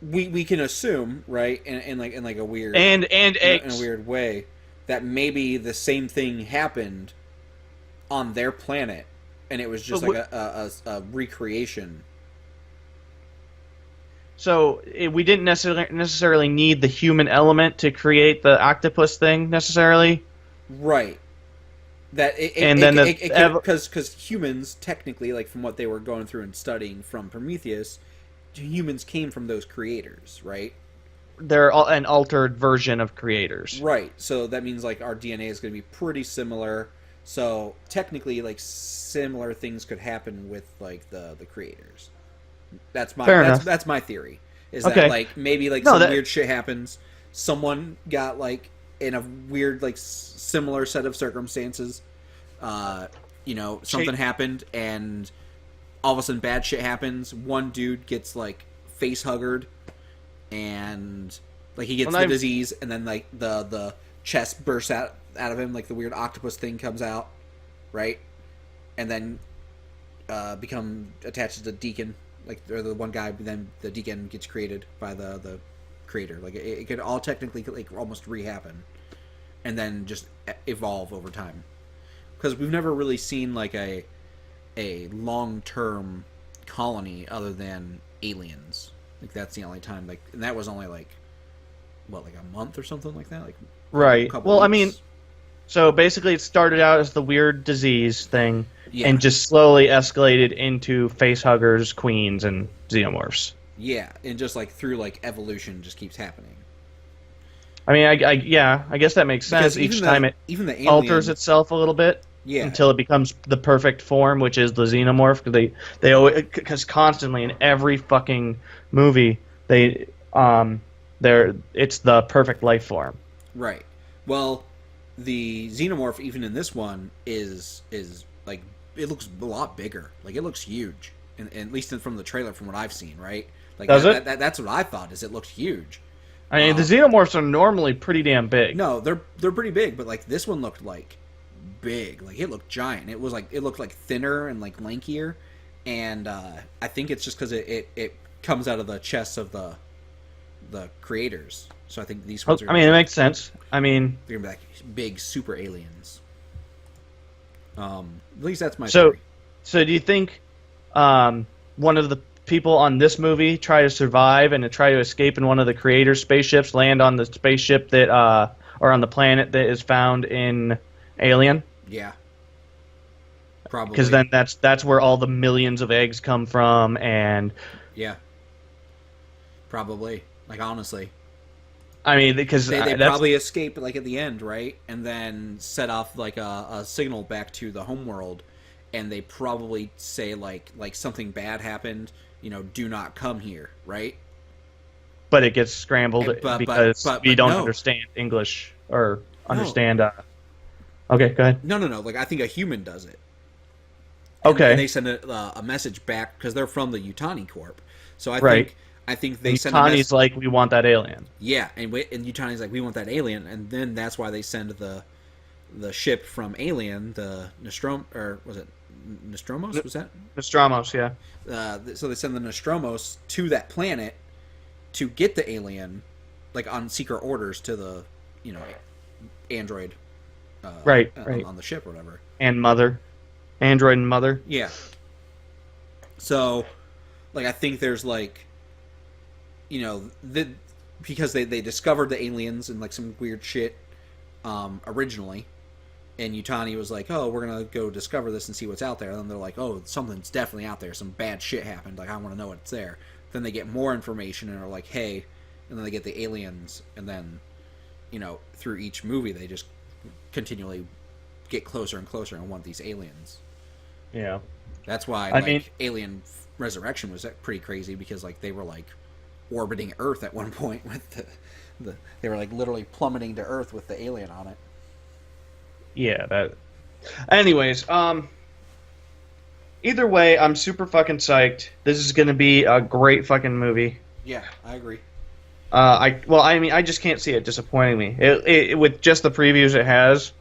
we can assume, right, in like a weird and eggs. In a weird way, that maybe the same thing happened on their planet, and it was just like a recreation. So we didn't necessarily need the human element to create the octopus thing necessarily, right? That because humans technically, like from what they were going through and studying from Prometheus, humans came from those creators, right? They're an altered version of creators, right? So that means like our DNA is going to be pretty similar. So technically, like similar things could happen with like the creators. That's my theory. Is that like maybe like weird shit happens. Someone got like in a weird like similar set of circumstances. Something happened and all of a sudden bad shit happens. One dude gets like face huggered and like he gets the disease, and then like the chest bursts out of him, like the weird octopus thing comes out, right? And then become attached to the Deacon. Like or the one guy, then the Deacon gets created by the creator. Like it could all technically like almost re-happen, and then just evolve over time. Because we've never really seen like a long-term colony other than aliens. Like that's the only time. Like, and that was only like like a month or something like that. Like right. Well, weeks. I mean, so basically, it started out as the weird disease thing. Yeah. And just slowly escalated into facehuggers, queens, and xenomorphs. Yeah, and just like through like evolution, just keeps happening. I mean, I guess that makes sense. Each time it alters itself a little bit, until it becomes the perfect form, which is the xenomorph. Because constantly in every fucking movie, it's the perfect life form. Right. Well, the xenomorph, even in this one, is like. It looks a lot bigger. Like it looks huge, and at least from the trailer, from what I've seen, right? Like that's what I thought. Is it looked huge? I mean, the xenomorphs are normally pretty damn big. No, they're pretty big, but like this one looked like big. Like it looked giant. It looked like thinner and like lankier, and I think it's just because it comes out of the chests of the creators. So I think these ones are. I mean, it makes sense. I mean, they're gonna be like big super aliens. At least that's my theory. So do you think one of the people on this movie try to survive and to try to escape in one of the creator spaceships, land on the spaceship that or on the planet that is found in Alien? Yeah. Probably. Because then that's where all the millions of eggs come from, and yeah. Probably. Like honestly. I mean, because they probably escape like at the end, right? And then set off like a signal back to the homeworld, and they probably say like something bad happened, do not come here, right? But it gets scrambled because we don't no. understand English or understand. No. Okay, go ahead. No. Like, I think a human does it. Okay. And they send a message back because they're from the Yutani Corp. So I think they send. Yutani's like, we want that alien. Yeah, and Yutani's like, we want that alien, and then that's why they send the ship from Alien, the Nostromo, or was it Nostromos? Was that Nostromos? Yeah. So they send the Nostromos to that planet to get the alien, like on secret orders to the android, right on the ship or whatever. And android and mother. Yeah. So, like, I think there's like, because they discovered the aliens and like some weird shit originally, and Yutani was like, oh, we're gonna go discover this and see what's out there. And then they're like, oh, something's definitely out there. Some bad shit happened. Like, I want to know what's there. Then they get more information and are like, hey, and then they get the aliens, and then, through each movie they just continually get closer and closer and want these aliens. Yeah. That's why I mean, Alien Resurrection was pretty crazy, because like they were like orbiting Earth at one point with they were like literally plummeting to Earth with the alien on it. Yeah, that. Anyways, either way, I'm super fucking psyched. This is gonna be a great fucking movie. Yeah, I agree. I just can't see it disappointing me. It with just the previews it has,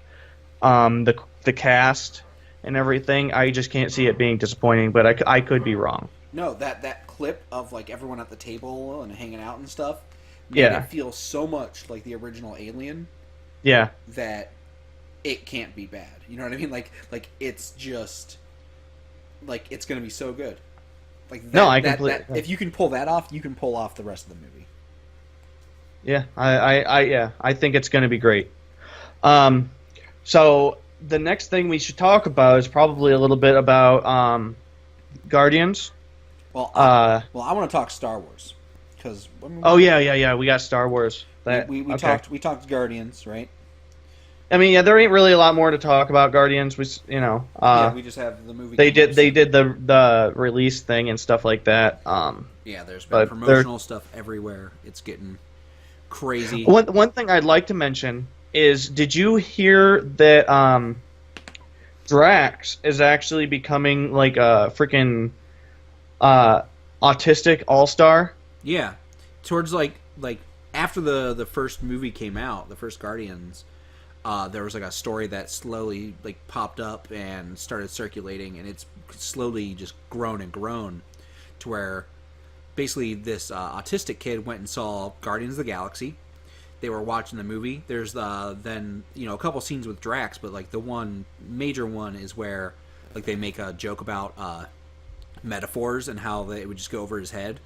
the cast and everything, I just can't see it being disappointing. But I could be wrong. No, that clip of like everyone at the table and hanging out and stuff made it feel so much like the original Alien. Yeah. That it can't be bad. You know what I mean? Like it's just like it's gonna be so good. Like that, no, I completely. If you can pull that off, you can pull off the rest of the movie. Yeah, I think it's gonna be great. So the next thing we should talk about is probably a little bit about Guardians. Well, I want to talk Star Wars because. Yeah. We got Star Wars. We talked Guardians, right? I mean, there ain't really a lot more to talk about Guardians. We just have the movie. They did the release thing and stuff like that. There's been promotional stuff everywhere. It's getting crazy. One thing I'd like to mention is, did you hear that Drax is actually becoming like a freaking autistic all-star? Yeah, towards like after the first movie came out, the first Guardians. There was like a story that slowly like popped up and started circulating, and it's slowly just grown and grown to where basically this autistic kid went and saw Guardians of the Galaxy. They were watching the movie. There's then a couple scenes with Drax, but like the one major one is where like they make a joke about metaphors and how it would just go over his head.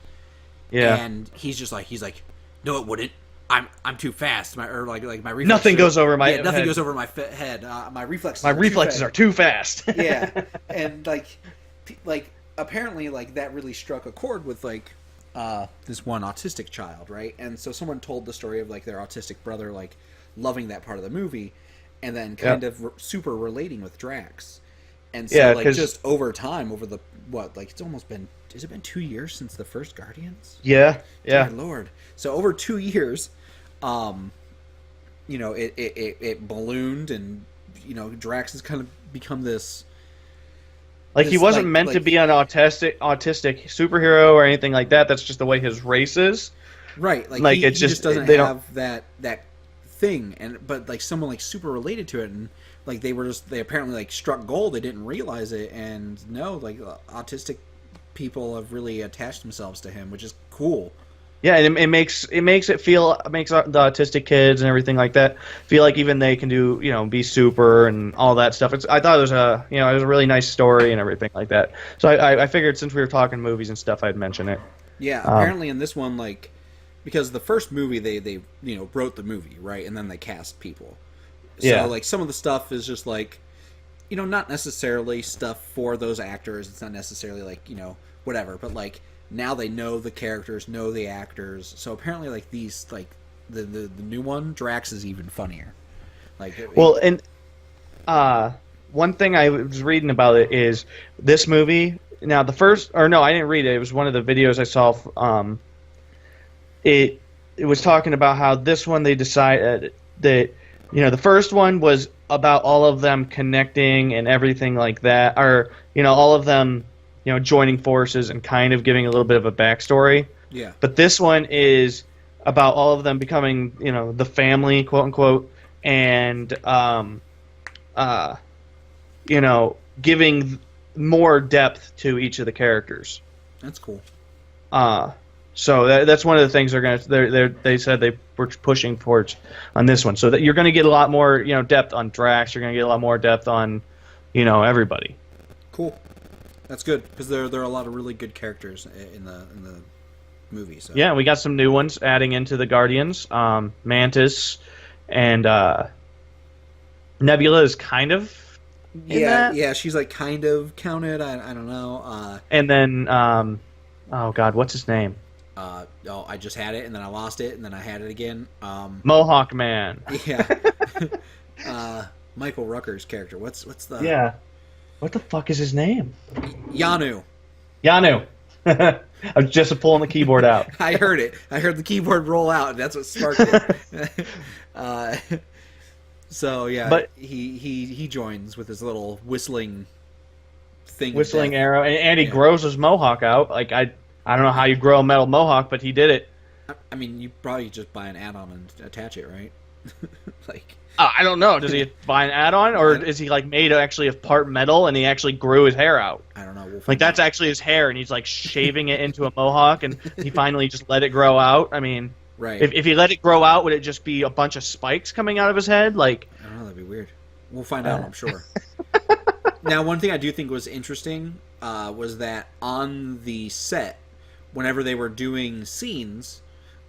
Yeah, and he's like, no, it wouldn't. I'm too fast. My reflexes. Nothing goes over my head. Nothing goes over my head. My reflexes. My reflexes are too fast. Yeah, and like apparently like that really struck a chord with like this one autistic child, right? And so someone told the story of like their autistic brother like loving that part of the movie, and then kind of super relating with Drax. And so like just over time, over the it's almost been. Has it been 2 years since the first Guardians? Yeah. Dear Lord. So over 2 years, it ballooned, and Drax has kind of become this. Like he wasn't meant to be an autistic superhero or anything like that. That's just the way his race is. Right. Like he just doesn't have that thing, but like someone like super related to it, and like they apparently like struck gold. They didn't realize it, and autistic people have really attached themselves to him, which is cool. Yeah, and it makes the autistic kids and everything like that feel like even they can do be super and all that stuff. I thought it was a really nice story and everything like that. So I figured since we were talking movies and stuff, I'd mention it. Yeah, apparently in this one, like, because the first movie they wrote the movie, right, and then they cast people. So like some of the stuff is just like not necessarily stuff for those actors. It's not necessarily like whatever, but like now they know the characters, know the actors. So apparently like these like the new one, Drax, is even funnier. Like one thing I was reading about it is this movie now the first, or no, I didn't read it. It was one of the videos I saw. It was talking about how this one they decided that, the first one was about all of them connecting and everything like that, or all of them joining forces and kind of giving a little bit of a backstory. Yeah. But this one is about all of them becoming the family, quote unquote, and giving more depth to each of the characters. That's cool. So that's one of the things they said they were pushing towards on this one. So that you're gonna get a lot more depth on Drax. You're gonna get a lot more depth on everybody. Cool. That's good because there are a lot of really good characters in the movie. So. Yeah, we got some new ones adding into the Guardians. Mantis and Nebula is kind of. Yeah, she's like kind of counted. I don't know. And then, oh God, what's his name? I just had it, and then I lost it, and then I had it again. Mohawk Man. Yeah. Michael Rooker's character. What's the? Yeah. What the fuck is his name? Yanu. I was just pulling the keyboard out. I heard it. I heard the keyboard roll out, and that's what sparked it. So yeah, but he joins with his little whistling thing. Whistling arrow, and he grows his mohawk out. Like I don't know how you grow a metal mohawk, but he did it. I mean, you probably just buy an add-on and attach it, right? Like I don't know. Does he buy an add-on, or is he like made actually of part metal and he actually grew his hair out? I don't know. Like that's actually his hair, and he's like shaving it into a mohawk, and he finally just let it grow out. I mean, right? If he let it grow out, would it just be a bunch of spikes coming out of his head? Like I don't know. That'd be weird. We'll find out. I'm sure. Now, one thing I do think was interesting was that on the set, whenever they were doing scenes,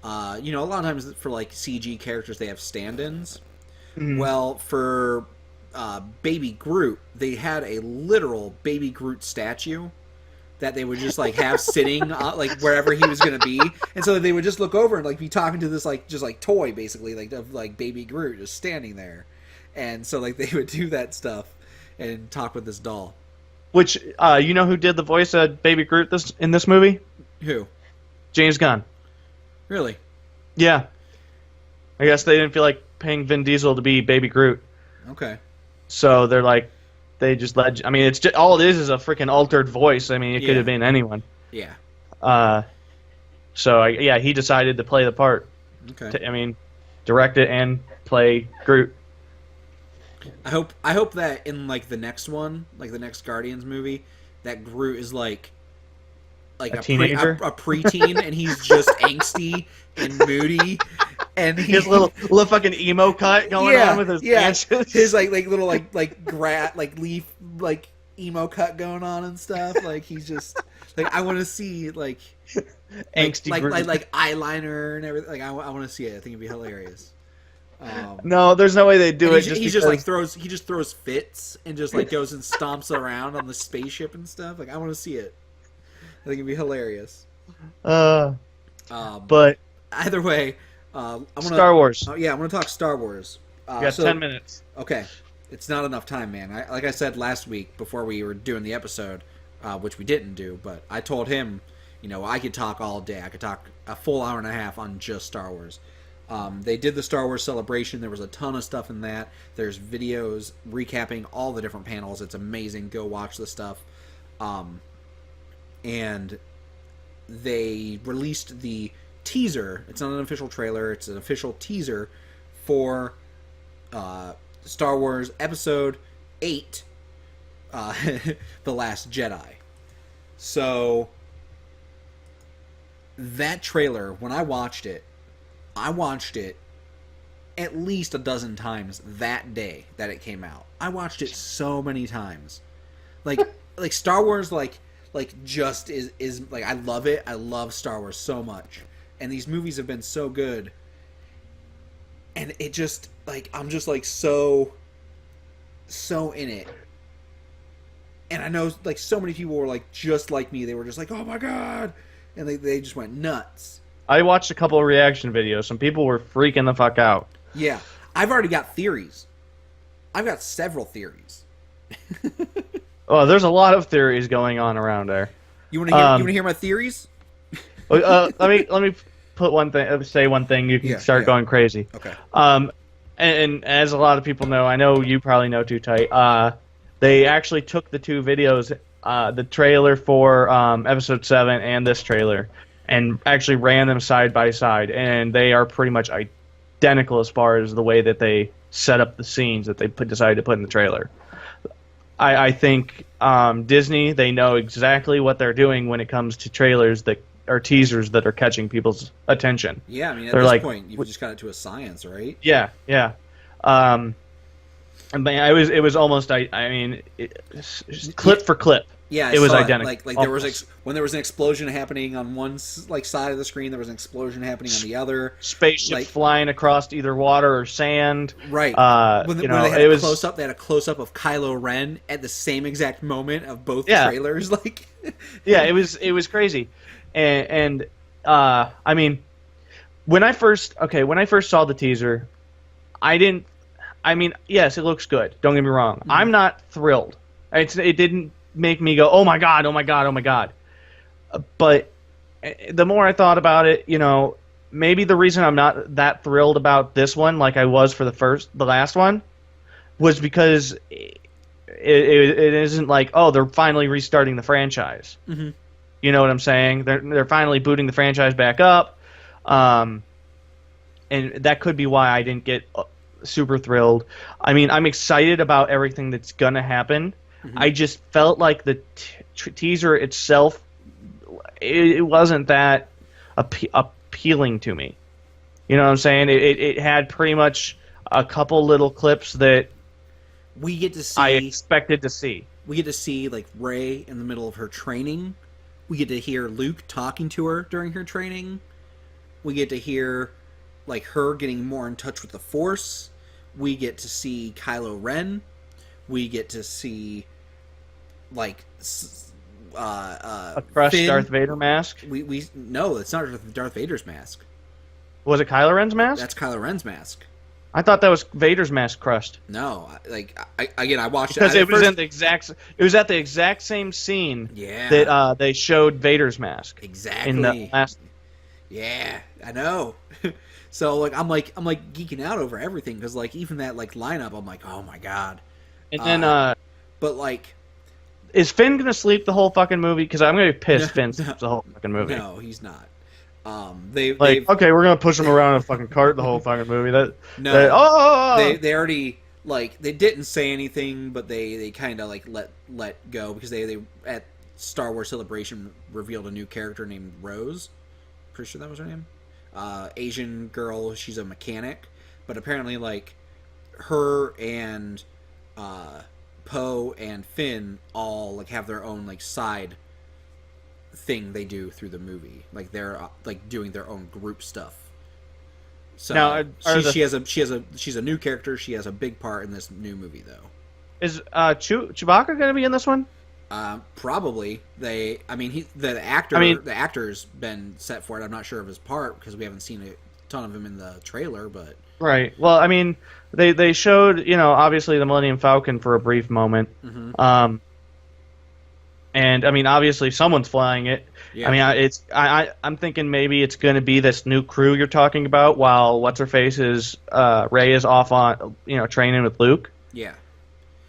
a lot of times for like CG characters they have stand-ins. Mm. Well, for Baby Groot, they had a literal Baby Groot statue that they would just like have sitting like wherever he was going to be, and so they would just look over and like be talking to this like just like toy basically like of like Baby Groot just standing there, and so like they would do that stuff and talk with this doll. Which who did the voice of Baby Groot in this movie? Who? James Gunn. Really? Yeah. I guess they didn't feel like paying Vin Diesel to be Baby Groot. Okay. So they're like, they just let. I mean, it's just all it is a freaking altered voice. I mean, it could have been anyone. Yeah. So he decided to play the part. Okay. Direct it and play Groot. I hope that in like the next one, like the next Guardians movie, that Groot is like a teenager, a preteen, and he's just angsty and moody, and he has a little fucking emo cut going on with his branches. His like little like leaf like emo cut going on and stuff. Like he's just like I want to see like angsty like eyeliner and everything. Like I want to see it. I think it'd be hilarious. No, the's no way they do it. He just throws fits and just like goes and stomps around on the spaceship and stuff. Like I want to see it. I think it'd be hilarious. But either way, Star Wars. I'm gonna talk Star Wars. You got 10 minutes. Okay, it's not enough time, man. Like I said last week before we were doing the episode, which we didn't do, but I told him, I could talk all day. I could talk a full hour and a half on just Star Wars. They did the Star Wars celebration. There was a ton of stuff in that. There's videos recapping all the different panels. It's amazing. Go watch the stuff. And they released the teaser. It's not an official trailer. It's an official teaser for Star Wars Episode 8, The Last Jedi. So that trailer, when I watched it at least a dozen times that day that it came out. I watched it so many times. Like Star Wars like just is like I love it. I love Star Wars so much. And these movies have been so good. And it just like I'm just like so in it. And I know like so many people were like just like me. They were just like, "Oh my god." And they just went nuts. I watched a couple of reaction videos. Some people were freaking the fuck out. Yeah. I've already got theories. I've got several theories. Well, there's a lot of theories going on around there. You want to hear? You want to hear my theories? Let me put one thing. Say one thing. You can start going crazy. Okay. And as a lot of people know, I know you probably know too tight. They actually took the two videos, the trailer for episode 7 and this trailer, and actually ran them side by side, and they are pretty much identical as far as the way that they set up the scenes that they decided to put in the trailer. I think Disney, they know exactly what they're doing when it comes to trailers that are teasers that are catching people's attention. Yeah, I mean, at this point, you've just got it to a science, right? Yeah, yeah. It was almost, clip for clip. Yeah, it was identical. Like there was when there was an explosion happening on one side of the screen, there was an explosion happening on the other. Spaceship flying across either water or sand. Right. When they had a close up, they had a close up of Kylo Ren at the same exact moment of both trailers. Like, yeah, it was crazy, and I mean, when I first saw the teaser, yes, it looks good. Don't get me wrong. Mm-hmm. I'm not thrilled. It didn't make me go, oh my god, oh my god, oh my god. But the more I thought about it, maybe the reason I'm not that thrilled about this one, like I was for the last one, was because it isn't like, oh, they're finally restarting the franchise. Mm-hmm. You know what I'm saying? They're finally booting the franchise back up, and that could be why I didn't get super thrilled. I mean, I'm excited about everything that's gonna happen. Mm-hmm. I just felt like the teaser itself, it wasn't that appealing to me. You know what I'm saying? It had pretty much a couple little clips that we get to see. I expected to see. We get to see like Rey in the middle of her training. We get to hear Luke talking to her during her training. We get to hear like her getting more in touch with the Force. We get to see Kylo Ren. We get to see like a crushed Finn. Darth Vader mask. No, it's not Darth Vader's mask. Was it Kylo Ren's mask? That's Kylo Ren's mask. I thought that was Vader's mask crushed. No, I watched because it was at the exact same scene. Yeah. That they showed Vader's mask. Exactly. In the last. Yeah, I know. So I'm geeking out over everything because like even that like lineup, I'm like, oh my god. And then but like, is Finn gonna sleep the whole fucking movie? Because I'm gonna be pissed. Finn sleeps the whole fucking movie. No, he's not. Okay, we're gonna push him around in a fucking cart the whole fucking movie. They already like they didn't say anything, but they kind of like let go because they at Star Wars Celebration revealed a new character named Rose. Pretty sure that was her name. Asian girl. She's a mechanic, but apparently like her and Poe and Finn all like have their own like side thing they do through the movie. Like they're like doing their own group stuff. So now, she's a new character. She has a big part in this new movie though. Is Chewbacca going to be in this one? Probably. The actor's been set for it. I'm not sure of his part because we haven't seen a ton of him in the trailer, but right. Well, I mean, they showed, obviously the Millennium Falcon for a brief moment. Mm-hmm. And I mean, obviously someone's flying it. Yeah. I mean, I'm thinking maybe it's going to be this new crew you're talking about while what's her face is Rey is off on training with Luke. Yeah.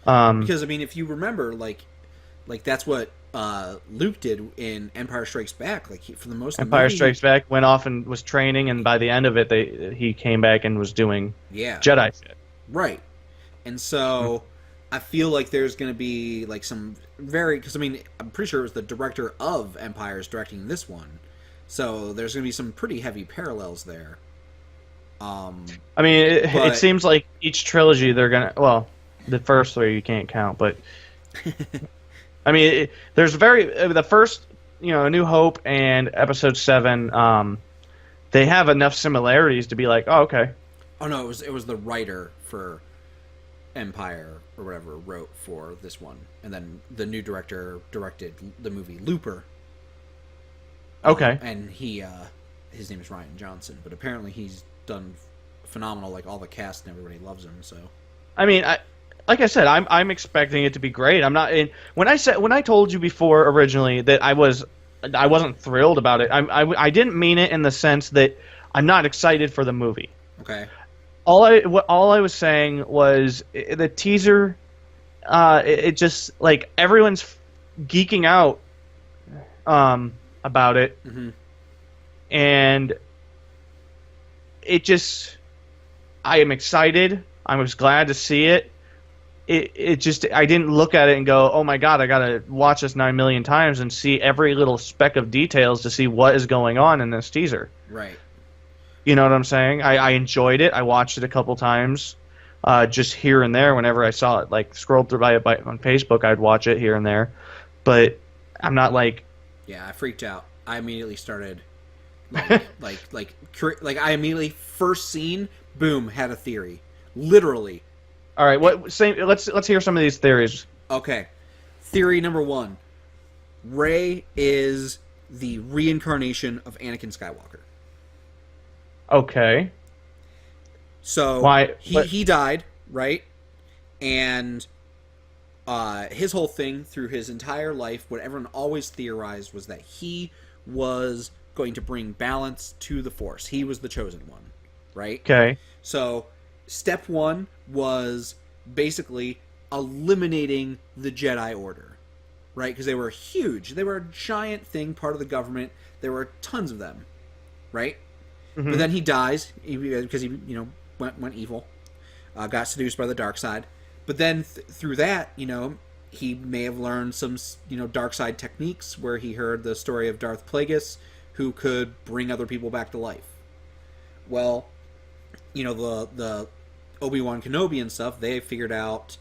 Because I mean, if you remember, like that's what Luke did in Empire Strikes Back. Like for the most of the movie, Strikes Back went off and was training, and by the end of it, he came back and was doing Jedi shit. Right. And so I feel like there's going to be like some because I mean I'm pretty sure it was the director of Empire's directing this one, so there's going to be some pretty heavy parallels there. I mean, it seems like each trilogy they're gonna the first three you can't count, but I mean there's the first A New Hope and Episode 7 they have enough similarities to be like, oh okay. Oh no, it was the writer for Empire or whatever wrote for this one, and then the new director directed the movie Looper. Okay. And his name is Ryan Johnson, but apparently he's done phenomenal. Like all the cast and everybody loves him. So, I mean, like I said, I'm expecting it to be great. I'm not in when I told you before originally that I wasn't thrilled about it. I didn't mean it in the sense that I'm not excited for the movie. Okay. All I was saying was the teaser. It just like everyone's geeking out about it, Mm-hmm. and it just I am excited. I was glad to see it. It just I didn't look at it and go, oh my god, I gotta watch this 9 million times and see every little speck of details to see what is going on in this teaser. Right. You know what I'm saying? I enjoyed it. I watched it a couple times, just here and there whenever I saw it. Like scrolled through by on Facebook, I'd watch it here and there, but I'm not like. Yeah, I freaked out. I immediately started, like I immediately first scene, boom, had a theory, literally. All right, let's hear some of these theories. Okay, theory number 1: Rey is the reincarnation of Anakin Skywalker. Okay. So Why? he died, right? And his whole thing through his entire life, what everyone always theorized was that he was going to bring balance to the Force. He was the chosen one, right? Okay. So step 1 was basically eliminating the Jedi Order, right? Because they were huge. They were a giant thing, part of the government. There were tons of them, right? Mm-hmm. But then he dies because he went evil, got seduced by the dark side. But then through that, he may have learned some dark side techniques where he heard the story of Darth Plagueis, who could bring other people back to life. Well, the Obi-Wan Kenobi and stuff, they figured out.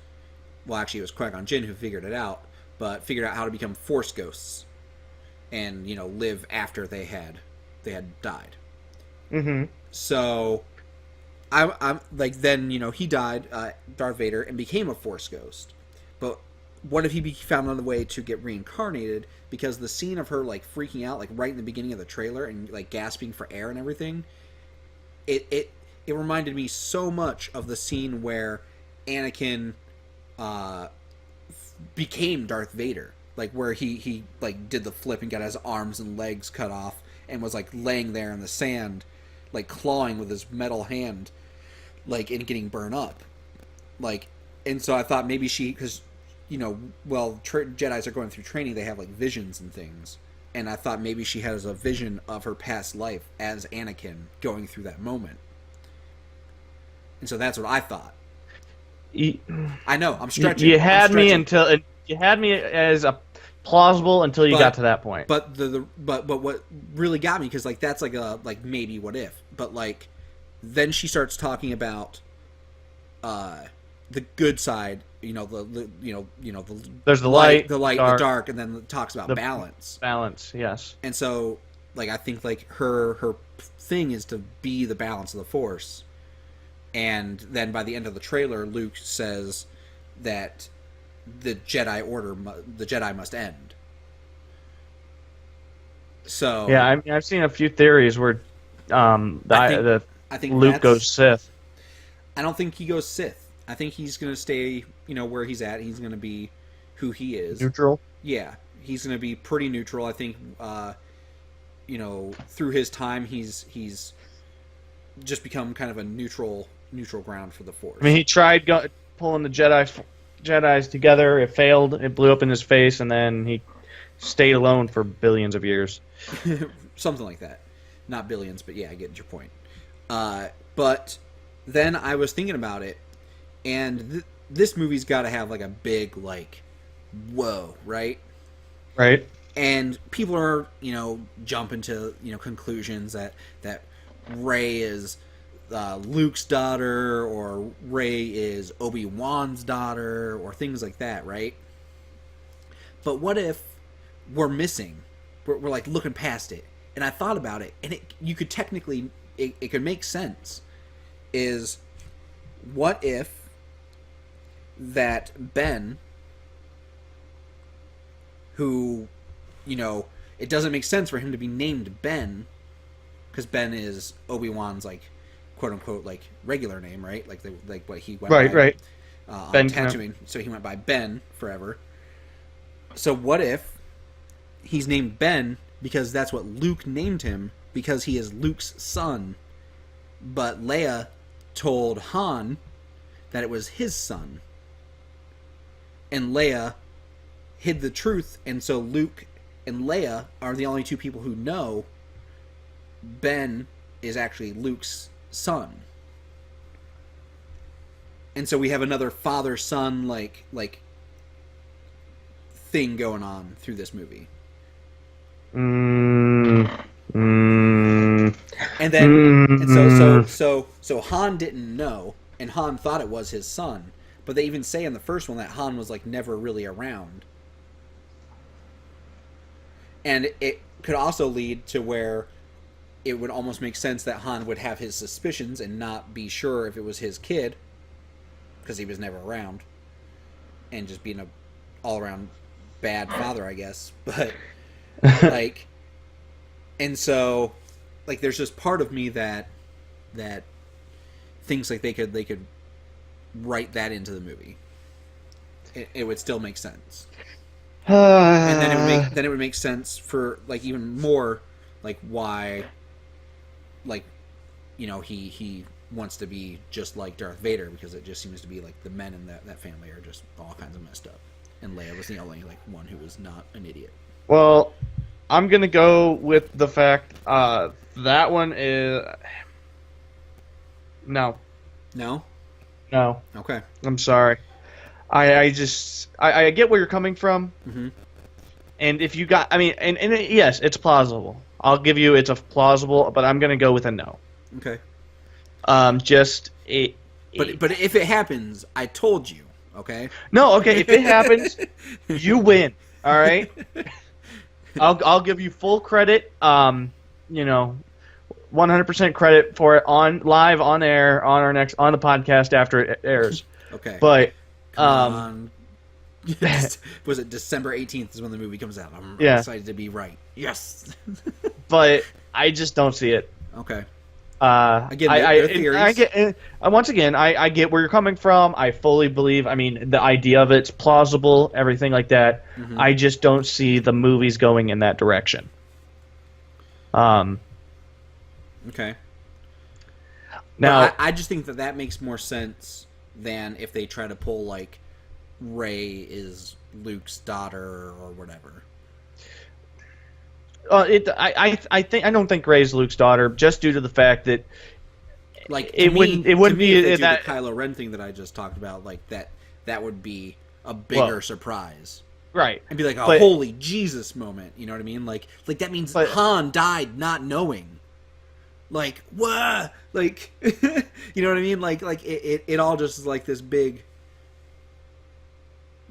Well, actually, it was Qui-Gon Jinn who figured it out, but figured out how to become Force ghosts and live after they had died. Mm-hmm. So, I'm like then he died, Darth Vader, and became a Force ghost. But what if he found another way to get reincarnated? Because the scene of her like freaking out, like right in the beginning of the trailer, and like gasping for air and everything, it reminded me so much of the scene where Anakin became Darth Vader, like where he like did the flip and got his arms and legs cut off and was like laying there in the sand, like clawing with his metal hand, like and getting burned up, like. And so I thought maybe because Jedis are going through training, they have like visions and things, and I thought maybe she has a vision of her past life as Anakin going through that moment. And so that's what I thought. I know I'm stretching. You had me as a plausible until you got to that point. But but what really got me, because like that's like a maybe what if, but like then she starts talking about the good side, there's the light, the dark, and then it talks about balance. Balance, yes. And so like I think like her thing is to be the balance of the Force. And then by the end of the trailer, Luke says that the Jedi must end. So yeah, I mean, I've seen a few theories where I think Luke goes Sith. I don't think he goes Sith. I think he's going to stay, where he's at. He's going to be who he is. Neutral? Yeah, he's going to be pretty neutral. I think, through his time, he's just become kind of a neutral ground for the Force. I mean, he tried pulling the Jedis together. It failed. It blew up in his face, and then he stayed alone for billions of years. Something like that. Not billions, but yeah, I get your point. But then I was thinking about it, and this movie's got to have like a big like, whoa, right? Right. And people are jumping to conclusions that Rey is Luke's daughter, or Rey is Obi-Wan's daughter, or things like that, right? But what if we're missing? We're like looking past it, and I thought about it, and you could technically it could make sense. Is what if that Ben, who, it doesn't make sense for him to be named Ben, because Ben is Obi-Wan's like quote unquote like regular name, right? Like what he went by. Right. on Ben Tatooine, so he went by Ben forever. So what if he's named Ben because that's what Luke named him, because he is Luke's son, but Leia told Han that it was his son, and Leia hid the truth, and so Luke and Leia are the only two people who know Ben is actually Luke's son. And so we have another father-son like thing going on through this movie. And then so Han didn't know, and Han thought it was his son. But they even say in the first one that Han was like never really around. And it could also lead to where it would almost make sense that Han would have his suspicions and not be sure if it was his kid, because he was never around, and just being a all-around bad father, I guess. But like, and so like, there's just part of me that thinks like they could write that into the movie. It would still make sense. And then it would make sense for like even more like why, like, you know, he wants to be just like Darth Vader, because it just seems to be like the men in that family are just all kinds of messed up, and Leia was the only like one who was not an idiot. Well, I'm gonna go with the fact that one is no. Okay. I'm sorry. I get where you're coming from. Mm-hmm. And if you got, I mean, and yes, it's plausible. I'll give you it's a plausible, but I'm gonna go with a no. Okay. But if it happens, I told you. Okay. No. Okay. If it happens, you win. All right. I'll give you full credit. 100% credit for it live on air on the podcast after it airs. Okay. But was it December 18th is when the movie comes out? I'm excited to be right. Yes. But I just don't see it. Okay. Again, I get once again, I get where you're coming from. I fully believe. I mean, the idea of it's plausible, everything like that. Mm-hmm. I just don't see the movies going in that direction. Okay. Now, I just think that makes more sense than if they try to pull like Rey is Luke's daughter or whatever. I don't think Rey's Luke's daughter, just due to the fact that like it wouldn't be that the Kylo Ren thing that I just talked about. Like that would be a bigger surprise, right? And be like a holy Jesus moment. You know what I mean? Like that means Han died not knowing. Like what? Like you know what I mean? Like it all just is like this big.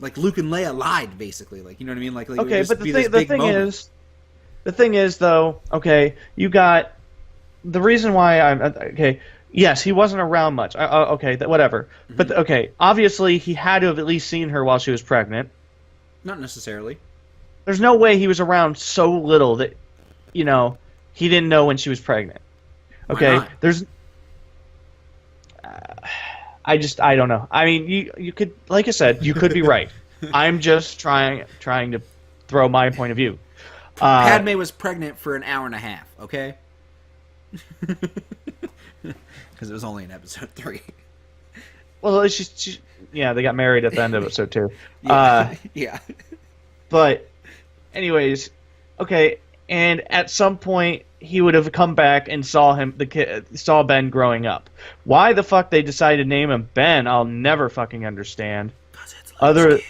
Like Luke and Leia lied, basically. Like you know what I mean? Like okay, but the thing is, though, okay, you got the reason why I'm okay. Yes, he wasn't around much. Okay, whatever. Mm-hmm. But okay, obviously he had to have at least seen her while she was pregnant. Not necessarily. There's no way he was around so little that he didn't know when she was pregnant. Okay, there's. I don't know. I mean, you could, like I said, you could be right. I'm just trying to throw my point of view. Padme was pregnant for an hour and a half, okay? Because it was only in episode 3. Well, she they got married at the end of episode 2. Yeah. But, anyways, okay, and at some point he would have come back and saw Ben growing up. Why the fuck they decided to name him Ben, I'll never fucking understand. 'Cause it's Luke's kid.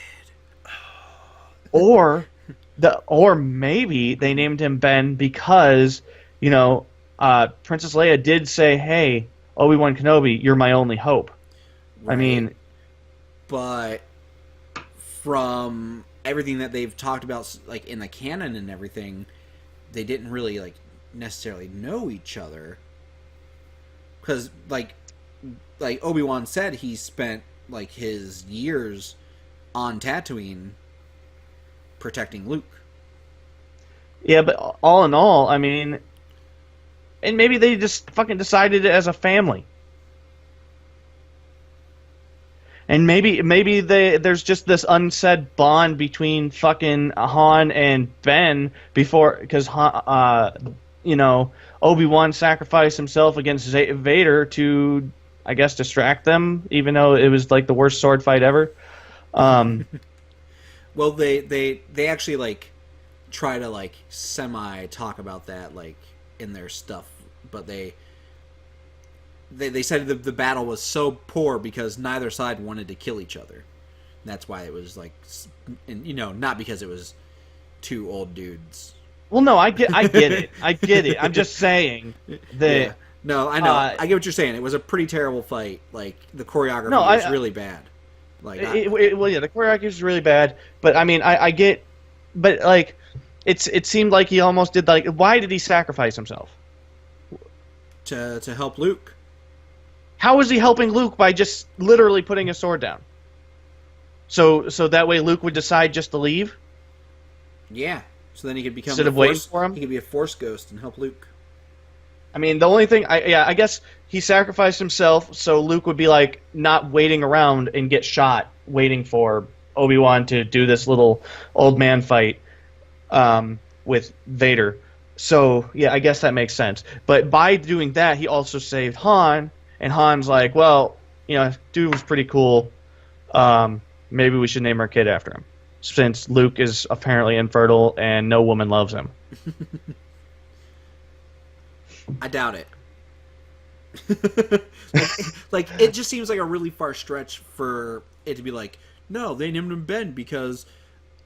Or maybe they named him Ben because, Princess Leia did say, "Hey, Obi-Wan Kenobi, you're my only hope." Right. I mean, but from everything that they've talked about, like in the canon and everything, they didn't really like necessarily know each other. Because like Obi-Wan said, he spent like his years on Tatooine protecting Luke. Yeah, but all in all, I mean, and maybe they just fucking decided it as a family. And maybe there's just this unsaid bond between fucking Han and Ben before, because Obi-Wan sacrificed himself against Vader to, I guess, distract them, even though it was like the worst sword fight ever. Well, they actually like try to like semi talk about that like in their stuff, but they said the battle was so poor because neither side wanted to kill each other. And that's why it was like, not because it was two old dudes. Well, no, I get it. I get it. I'm just saying that. Yeah. No, I know. I get what you're saying. It was a pretty terrible fight. Like the choreography was really bad. Like, well, yeah, the choreography is really bad. But I mean, I get, but like, it seemed like he almost did like. Why did he sacrifice himself? To help Luke. How is he helping Luke by just literally putting his sword down? So that way Luke would decide just to leave? Yeah. So then he could become instead of waiting for him. He could be a Force ghost and help Luke. I mean, the only thing, I guess he sacrificed himself so Luke would be like not waiting around and get shot, waiting for Obi-Wan to do this little old man fight with Vader. So yeah, I guess that makes sense. But by doing that, he also saved Han, and Han's like, well, dude was pretty cool. Maybe we should name our kid after him, since Luke is apparently infertile and no woman loves him. I doubt it. like it just seems like a really far stretch for it to be like, no, they named him Ben because.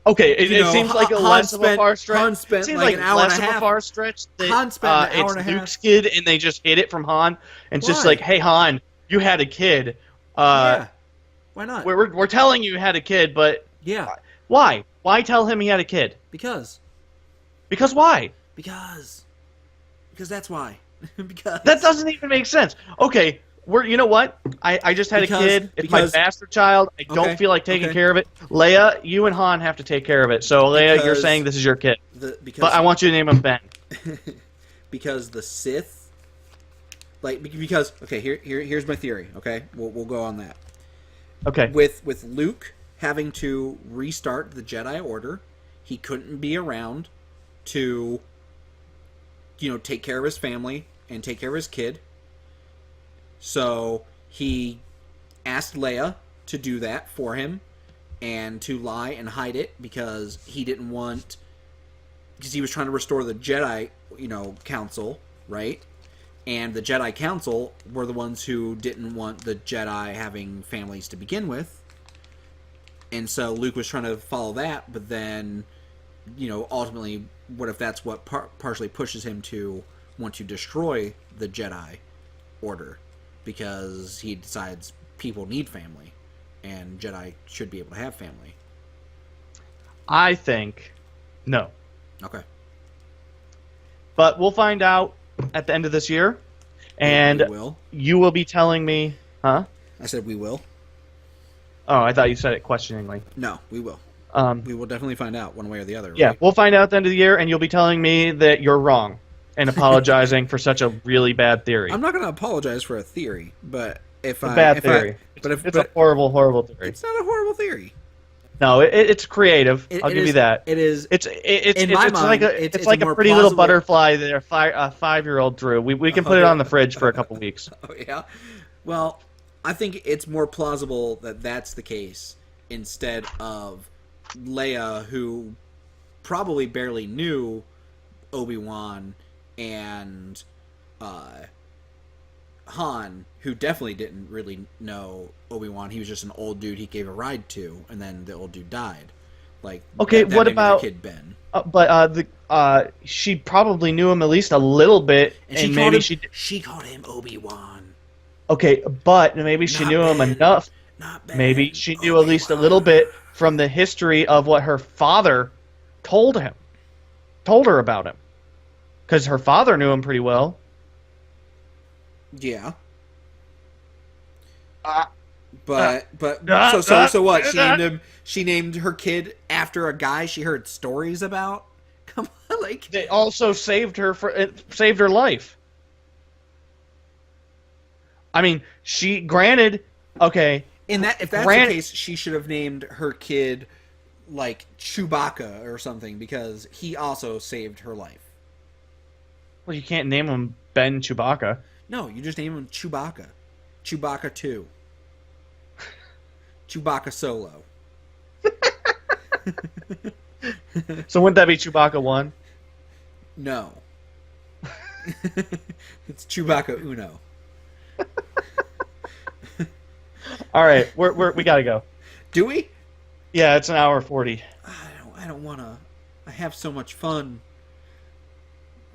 Okay, it seems like less of a far stretch. Han spent it seems like an hour and a half. Of a far stretch. That, Han spent an hour and a half. It's Luke's kid, and they just hid it from Han. And it's just like, hey, Han, you had a kid. Yeah. Why not? We're telling you had a kid, but yeah. Why? Why tell him he had a kid? Because. Because why? Because that's why. Because that doesn't even make sense. Okay, you know what? I just had a kid. It's my bastard child. I don't feel like taking care of it. Leia, you and Han have to take care of it. So Leia, you're saying this is your kid. But I want you to name him Ben. Because the Sith, because here's my theory. Okay, we'll go on that. Okay. With Luke having to restart the Jedi Order, he couldn't be around to take care of his family and take care of his kid. So he asked Leia to do that for him and to lie and hide it because he was trying to restore the Jedi, Council, right? And the Jedi Council were the ones who didn't want the Jedi having families to begin with. And so Luke was trying to follow that, but then, ultimately, what if that's what partially pushes him to want to destroy the Jedi Order? Because he decides people need family, and Jedi should be able to have family. I think no. Okay. But we'll find out at the end of this year, and you will be telling me, huh? I said we will. Oh, I thought you said it questioningly. No, we will. We will definitely find out one way or the other. Yeah, right? We'll find out at the end of the year, and you'll be telling me that you're wrong and apologizing for such a really bad theory. I'm not going to apologize for a theory, but it's a horrible, horrible theory. It's not a horrible theory. No, it's creative. I'll give you that. It is. It's like a pretty little butterfly that a 5-year-old drew. We can put it on the fridge for a couple weeks. Oh yeah. Well, I think it's more plausible that that's the case instead of Leia, who probably barely knew Obi-Wan, and Han, who definitely didn't really know Obi-Wan. He was just an old dude he gave a ride to, and then the old dude died. Like, okay, what about kid Ben? She probably knew him at least a little bit, and maybe she called him Obi-Wan. Okay, but maybe she knew him enough. Not Ben. Maybe she knew Obi-Wan. At least a little bit from the history of what her father told her about him, because her father knew him pretty well. Yeah. So what? She named her kid after a guy she heard stories about. Come on, like they also saved her life. I mean, granted, okay, if that's the case, she should have named her kid like Chewbacca or something, because he also saved her life. Well, you can't name him Ben Chewbacca. No, you just name him Chewbacca. Chewbacca 2. Chewbacca Solo. So wouldn't that be Chewbacca 1? No. It's Chewbacca Uno. All right, we gotta go. Do we? Yeah, it's an hour 40. I don't want to. I have so much fun.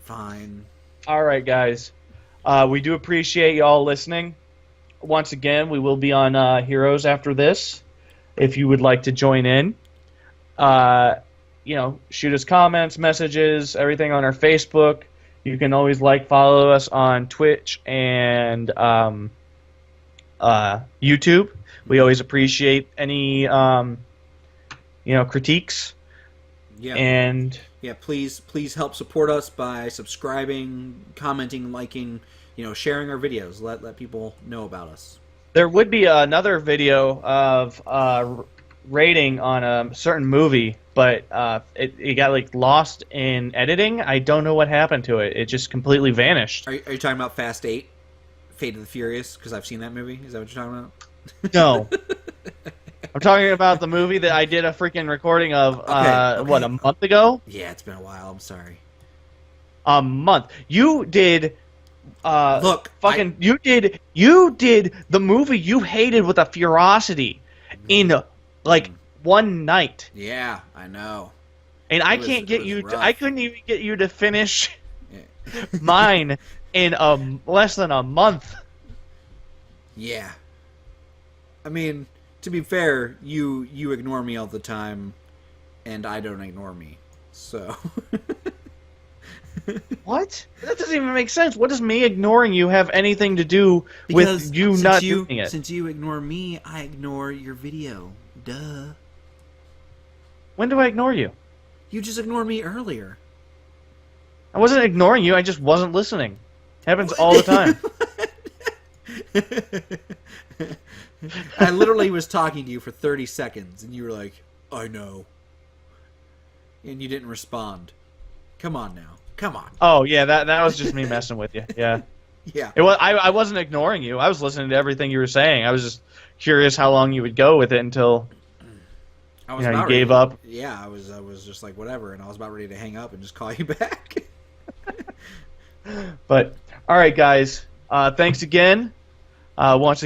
Fine. All right, guys. We do appreciate y'all listening. Once again, we will be on Heroes after this. If you would like to join in, shoot us comments, messages, everything on our Facebook. You can always follow us on Twitch and YouTube. We always appreciate any critiques. Yeah. And please help support us by subscribing, commenting, liking, sharing our videos. Let people know about us. There would be another video of rating on a certain movie, but it got lost in editing. I don't know what happened to it. It just completely vanished. Are you talking about Fast 8? Fate of the Furious? Because I've seen that movie. Is that what you're talking about? No. I'm talking about the movie that I did a freaking recording of, a month ago? Yeah, it's been a while. I'm sorry. A month. You did... you did the movie you hated with a ferocity in, one night. Yeah, I know. And I couldn't even get you to finish mine in less than a month. Yeah. I mean, to be fair, you ignore me all the time, and I don't ignore me. So. What? That doesn't even make sense. What does me ignoring you have anything to do with you not doing it? Since you ignore me, I ignore your video. Duh. When do I ignore you? You just ignored me earlier. I wasn't ignoring you. I just wasn't listening. Happens all the time. I literally was talking to you for 30 seconds, and you were like, I know. And you didn't respond. Come on now. Come on. Oh, yeah, that was just me messing with you. Yeah. Yeah. I wasn't ignoring you. I was listening to everything you were saying. I was just curious how long you would go with it until you gave up. Yeah, I was just like, whatever, and I was about ready to hang up and just call you back. But, all right, guys. Thanks again. Once again.